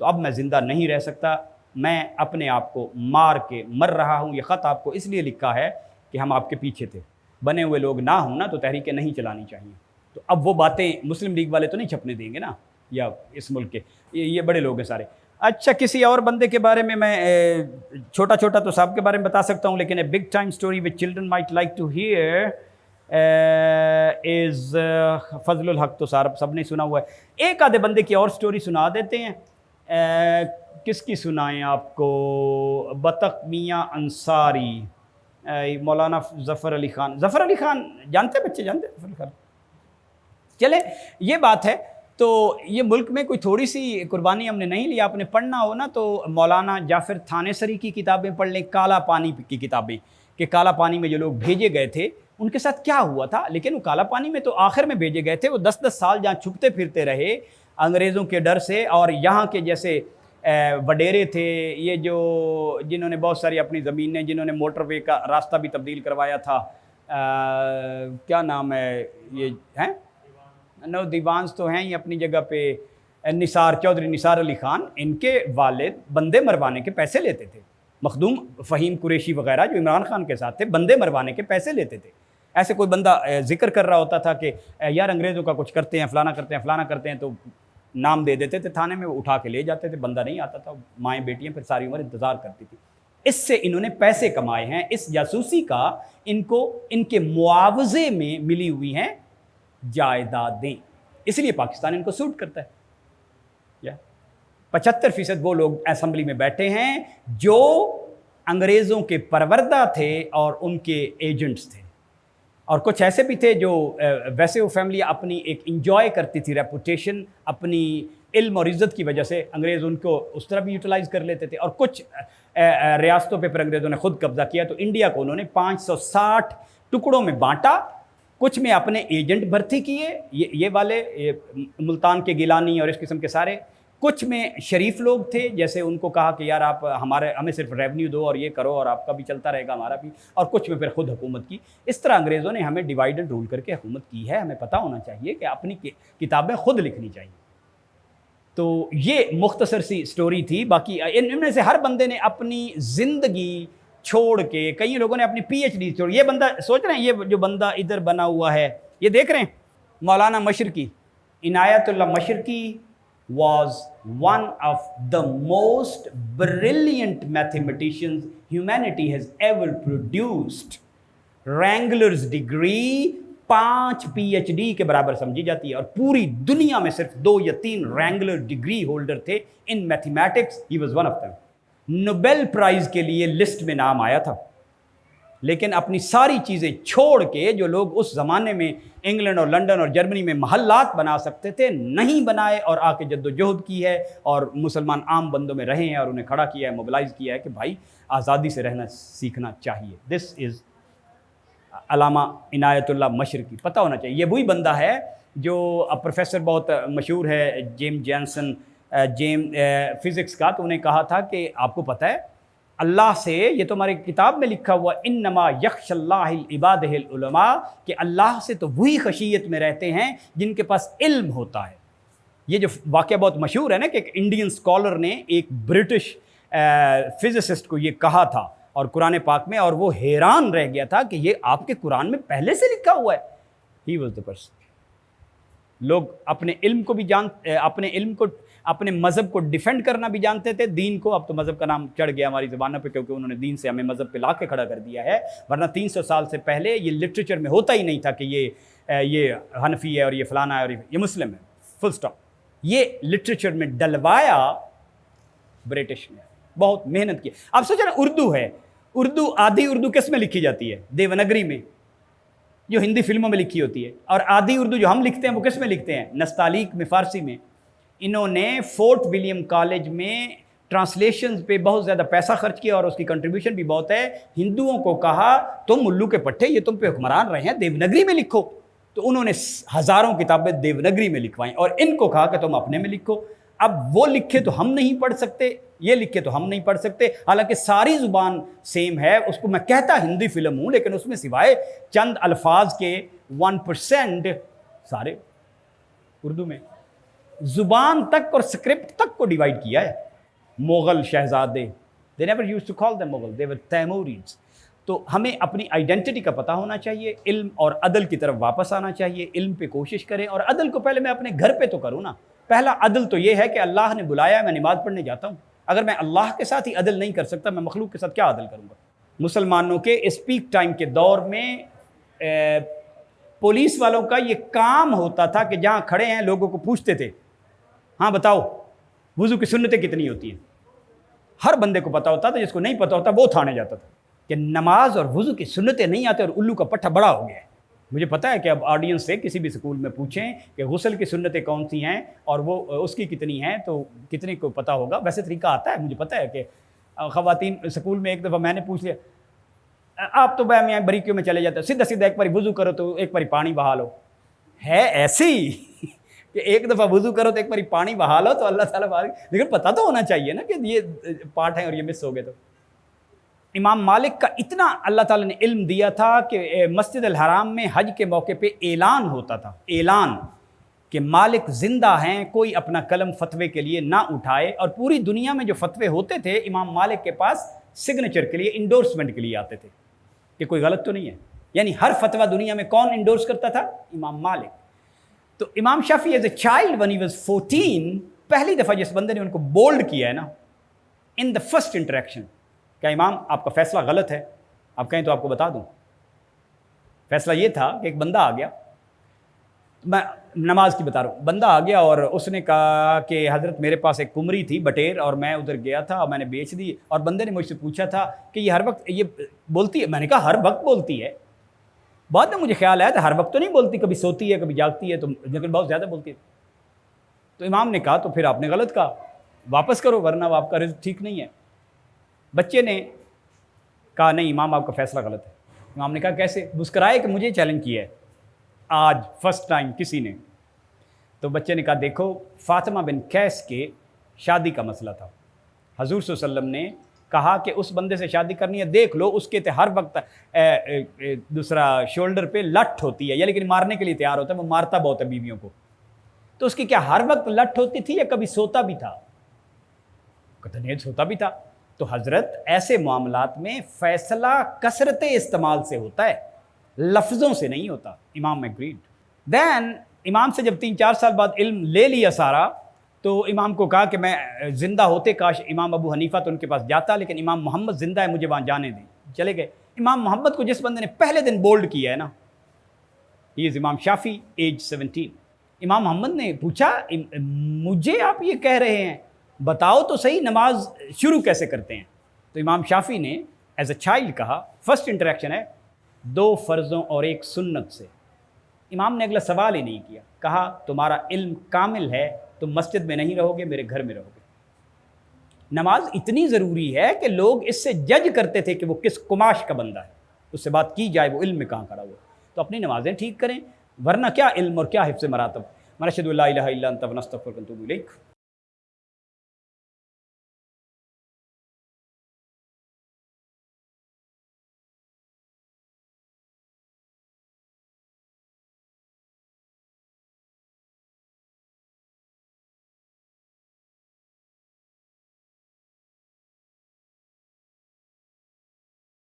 تو اب میں زندہ نہیں رہ سکتا، میں اپنے آپ کو مار کے مر رہا ہوں. یہ خط آپ کو اس لیے لکھا ہے کہ ہم آپ کے پیچھے تھے. بنے ہوئے لوگ نہ ہوں نا تو تحریکیں نہیں چلانی چاہیے. تو اب وہ باتیں مسلم لیگ والے تو نہیں چھپنے دیں گے نا، یا اس ملک کے یہ بڑے لوگ ہیں سارے. اچھا، کسی اور بندے کے بارے میں چھوٹا چھوٹا تو صاحب کے بارے میں بتا سکتا ہوں، لیکن a big time story which children might like to hear is Fazal ul Haq. تو سب نے سنا ہوا ہے. ایک آدھے بندے کی اور سٹوری سنا دیتے ہیں. کس کی سنائیں آپ کو؟ بطخ میاں انصاری، مولانا ظفر علی خان. ظفر علی خان جانتے ہیں بچے؟ جانتے ہیں ظفر علی خان؟ چلے یہ بات ہے. تو یہ ملک میں کوئی تھوڑی سی قربانی ہم نے نہیں لی. آپ نے پڑھنا ہو نا تو مولانا جعفر تھانیسری کی کتابیں پڑھ لیں، کالا پانی کی کتابیں، کہ کالا پانی میں جو لوگ بھیجے گئے تھے ان کے ساتھ کیا ہوا تھا. لیکن وہ کالا پانی میں تو آخر میں بھیجے گئے تھے، وہ 10 سال جہاں چھپتے پھرتے رہے انگریزوں کے ڈر سے. اور یہاں کے جیسے وڈیرے تھے، یہ جو جنہوں نے بہت ساری اپنی زمینیں، جنہوں نے موٹر وے کا راستہ بھی تبدیل کروایا تھا، کیا نام ہے یہ ہیں؟ نو دیوانس تو ہیں ہی اپنی جگہ پہ. نثار چودھری نثار علی خان، ان کے والد بندے مروانے کے پیسے لیتے تھے. مخدوم فہیم قریشی وغیرہ جو عمران خان کے ساتھ تھے، بندے مروانے کے پیسے لیتے تھے. ایسے کوئی بندہ ذکر کر رہا ہوتا تھا کہ یار انگریزوں کا کچھ کرتے ہیں، فلانا کرتے ہیں، فلانا کرتے ہیں، تو نام دے دیتے تھے تھانے میں، وہ اٹھا کے لے جاتے تھے. بندہ نہیں آتا تھا، مائیں بیٹیاں پھر ساری عمر انتظار کرتی تھی. اس سے انہوں نے پیسے کمائے ہیں. اس جاسوسی کا ان کو ان کے معاوضے میں ملی ہوئی ہیں جائیدادیں، اس لیے پاکستان ان کو سوٹ کرتا ہے. 75% وہ لوگ اسمبلی میں بیٹھے ہیں جو انگریزوں کے پروردہ تھے اور ان کے ایجنٹس تھے. اور کچھ ایسے بھی تھے جو ویسے وہ فیملی اپنی ایک انجوائے کرتی تھی ریپوٹیشن، اپنی علم اور عزت کی وجہ سے انگریز ان کو اس طرح بھی یوٹیلائز کر لیتے تھے. اور کچھ ریاستوں پہ پھر انگریزوں نے خود قبضہ کیا. تو انڈیا کو انہوں نے 560 ٹکڑوں میں بانٹا. کچھ میں اپنے ایجنٹ بھرتی کیے، یہ والے ملتان کے گیلانی اور اس قسم کے سارے. کچھ میں شریف لوگ تھے، جیسے ان کو کہا کہ یار آپ ہمیں صرف ریونیو دو اور یہ کرو اور آپ کا بھی چلتا رہے گا ہمارا بھی. اور کچھ میں پھر خود حکومت کی. اس طرح انگریزوں نے ہمیں ڈیوائڈ اینڈ رول کر کے حکومت کی ہے. ہمیں پتہ ہونا چاہیے کہ اپنی کتابیں خود لکھنی چاہیے. تو یہ مختصر سی سٹوری تھی. باقی ان میں سے ہر بندے نے اپنی زندگی چھوڑ کے، کئی لوگوں نے اپنی پی ایچ ڈی چھوڑ. یہ بندہ سوچ رہے ہیں، یہ جو بندہ ادھر بنا ہوا ہے یہ دیکھ رہے ہیں، مولانا مشرقی، عنایت اللہ مشرقی was one of the most brilliant mathematicians humanity has ever produced. Wrangler's degree 5 PhD کے برابر سمجھی جاتی ہے، اور پوری دنیا میں صرف 2 یا 3 رینگلر ڈگری ہولڈر تھے in mathematics. He was one of them. Nobel price کے لیے لسٹ میں نام آیا تھا، لیکن اپنی ساری چیزیں چھوڑ کے جو لوگ اس زمانے میں انگلینڈ اور لنڈن اور جرمنی میں محلات بنا سکتے تھے نہیں بنائے، اور آ کے جد و جہد کی ہے اور مسلمان عام بندوں میں رہے ہیں اور انہیں کھڑا کیا ہے، موبلائز کیا ہے کہ بھائی آزادی سے رہنا سیکھنا چاہیے. دس از علامہ عنایت اللہ مشرقی. پتہ ہونا چاہیے. یہ وہی بندہ ہے جو پروفیسر بہت مشہور ہے جیم جینسن، فزکس کا. تو انہیں کہا تھا کہ آپ کو پتہ ہے اللہ سے، یہ تو ہماری کتاب میں لکھا ہوا انما یخش اللہ عبادہ العلماء، کہ اللہ سے تو وہی خشیت میں رہتے ہیں جن کے پاس علم ہوتا ہے. یہ جو واقعہ بہت مشہور ہے نا کہ ایک انڈین اسکالر نے ایک برٹش فزسسٹ کو یہ کہا تھا اور قرآن پاک میں، اور وہ حیران رہ گیا تھا کہ یہ آپ کے قرآن میں پہلے سے لکھا ہوا ہے. He was the person. لوگ اپنے علم کو بھی اپنے مذہب کو ڈیفینڈ کرنا بھی جانتے تھے، دین کو. اب تو مذہب کا نام چڑھ گیا ہماری زبانوں پہ، کیونکہ انہوں نے دین سے ہمیں مذہب پہ لا کے کھڑا کر دیا ہے. ورنہ 300 سال سے پہلے یہ لٹریچر میں ہوتا ہی نہیں تھا کہ یہ حنفی ہے اور یہ فلانا ہے اور یہ مسلم ہے. فل سٹاپ. یہ لٹریچر میں ڈلوایا برٹش نے، بہت محنت کی. آپ سوچیں نا، اردو ہے، آدھی اردو کس میں لکھی جاتی ہے؟ دیونگری میں، جو ہندی فلموں میں لکھی ہوتی ہے. اور آدھی اردو جو ہم لکھتے ہیں وہ کس میں لکھتے ہیں؟ نستعلیق میں، فارسی میں. انہوں نے فورٹ ولیم کالج میں ٹرانسلیشنز پہ بہت زیادہ پیسہ خرچ کیا اور اس کی کنٹریبیوشن بھی بہت ہے. ہندوؤں کو کہا تم الو کے پٹھے، یہ تم پہ حکمران رہے ہیں، دیونگری میں لکھو. تو انہوں نے ہزاروں کتابیں دیونگری میں لکھوائیں اور ان کو کہا کہ تم اپنے میں لکھو. اب وہ لکھے تو ہم نہیں پڑھ سکتے، یہ لکھے تو ہم نہیں پڑھ سکتے، حالانکہ ساری زبان سیم ہے. اس کو میں کہتا ہندی فلم ہوں، لیکن اس میں سوائے چند الفاظ کے 1% سارے اردو میں. زبان تک اور سکرپٹ تک کو ڈیوائیڈ کیا ہے. مغل شہزادے، they never used to call them Mughal, they were Taimurids. تو ہمیں اپنی آئیڈینٹی کا پتہ ہونا چاہیے، علم اور عدل کی طرف واپس آنا چاہیے. علم پہ کوشش کریں، اور عدل کو پہلے میں اپنے گھر پہ تو کروں نا. پہلا عدل تو یہ ہے کہ اللہ نے بلایا، میں نماز پڑھنے جاتا ہوں. اگر میں اللہ کے ساتھ ہی عدل نہیں کر سکتا، میں مخلوق کے ساتھ کیا عدل کروں گا؟ مسلمانوں کے اس پیک ٹائم کے دور میں پولیس والوں کا یہ کام ہوتا تھا کہ جہاں کھڑے ہیں لوگوں کو پوچھتے تھے، ہاں بتاؤ وضو کی سنتیں کتنی ہوتی ہیں. ہر بندے کو پتا ہوتا تھا، جس کو نہیں پتا ہوتا وہ تھانے جاتا تھا کہ نماز اور وضو کی سنتیں نہیں آتے اور الو کا پٹھا بڑا ہو گیا ہے. مجھے پتا ہے کہ اب آڈینس سے کسی بھی اسکول میں پوچھیں کہ غسل کی سنتیں کون سی ہیں اور وہ اس کی کتنی ہیں، تو کتنے کو پتا ہوگا. ویسے طریقہ آتا ہے، مجھے پتا ہے کہ خواتین اسکول میں ایک دفعہ میں نے پوچھ لیا، آپ تو میں بریکیوں میں چلے جاتے، سیدھا ایک باری وضو کرو تو ایک باری پانی بہا لو. ہے ایسی کہ ایک دفعہ وضو کرو تو ایک باری پانی بہا لو تو اللہ تعالیٰ، لیکن پتہ تو ہونا چاہیے نا کہ یہ پارٹ ہیں اور یہ مس ہو گئے. تو امام مالک کا اتنا اللہ تعالیٰ نے علم دیا تھا کہ مسجد الحرام میں حج کے موقع پہ اعلان ہوتا تھا، اعلان کہ مالک زندہ ہیں، کوئی اپنا قلم فتوے کے لیے نہ اٹھائے. اور پوری دنیا میں جو فتوے ہوتے تھے امام مالک کے پاس سگنیچر کے لیے، انڈورسمنٹ کے لیے آتے تھے کہ کوئی غلط تو نہیں ہے. یعنی ہر فتویٰ دنیا میں کون انڈورس کرتا تھا؟ امام مالک. تو امام Shafii as a child when he was 14، پہلی دفعہ جس بندے نے ان کو بولڈ کیا ہے نا ان دا فرسٹ انٹریکشن، کیا امام آپ کا فیصلہ غلط ہے؟ آپ کہیں تو آپ کو بتا دوں. فیصلہ یہ تھا کہ ایک بندہ آ گیا، میں نماز کی بتا رہا ہوں، بندہ آ گیا اور اس نے کہا کہ حضرت میرے پاس ایک کمری تھی بٹیر اور میں ادھر گیا تھا اور میں نے بیچ دی. اور بندے نے مجھ سے پوچھا تھا کہ یہ ہر وقت یہ بولتی ہے؟ میں نے کہا ہر وقت بولتی ہے. بعد میں مجھے خیال آیا تھا ہر وقت تو نہیں بولتی، کبھی سوتی ہے کبھی جاگتی ہے، تو لیکن بہت زیادہ بولتی ہے. تو امام نے کہا تو پھر آپ نے غلط کہا، واپس کرو ورنہ آپ کا رزق ٹھیک نہیں ہے. بچے نے کہا نہیں امام آپ کا فیصلہ غلط ہے. امام نے کہا کیسے؟ مسکرائے کہ مجھے چیلنج کیا ہے آج فرسٹ ٹائم کسی نے. تو بچے نے کہا دیکھو فاطمہ بن قیس کے شادی کا مسئلہ تھا، حضور صلی اللہ علیہ وسلم نے کہا کہ اس بندے سے شادی کرنی ہے، دیکھ لو اس کے ہر وقت دوسرا شولڈر پہ لٹ ہوتی ہے، یا لیکن مارنے کے لیے تیار ہوتا ہے، وہ مارتا بہت ہے بیویوں کو. تو اس کی کیا ہر وقت لٹ ہوتی تھی یا کبھی سوتا بھی تھا؟ کہتا نہیں سوتا بھی تھا. تو حضرت ایسے معاملات میں فیصلہ کثرت استعمال سے ہوتا ہے، لفظوں سے نہیں ہوتا. امام ایگریڈ. دین امام سے جب 3-4 سال بعد علم لے لیا سارا، تو امام کو کہا کہ میں زندہ ہوتے کاش امام ابو حنیفہ تو ان کے پاس جاتا، لیکن امام محمد زندہ ہے مجھے وہاں جانے دیں. چلے گئے. امام محمد کو جس بندے نے پہلے دن بولڈ کیا ہے نا، ہی از امام شافعی ایج 17. امام محمد نے پوچھا مجھے آپ یہ کہہ رہے ہیں، بتاؤ تو صحیح نماز شروع کیسے کرتے ہیں؟ تو امام شافعی نے ایز اے چائلڈ کہا، فرسٹ انٹریکشن ہے 2 فرضوں اور 1 سنت سے. امام نے اگلا سوال ہی نہیں کیا، کہا تمہارا علم کامل ہے، تم مسجد میں نہیں رہو گے، میرے گھر میں رہو گے. نماز اتنی ضروری ہے کہ لوگ اس سے جج کرتے تھے کہ وہ کس قماش کا بندہ ہے، اس سے بات کی جائے وہ علم میں کہاں کھڑا ہوا. تو اپنی نمازیں ٹھیک کریں، ورنہ کیا علم اور کیا حفظ مراتب. ونشهد ان لا الہ الا انت ونستغفرک ونتوب الیک.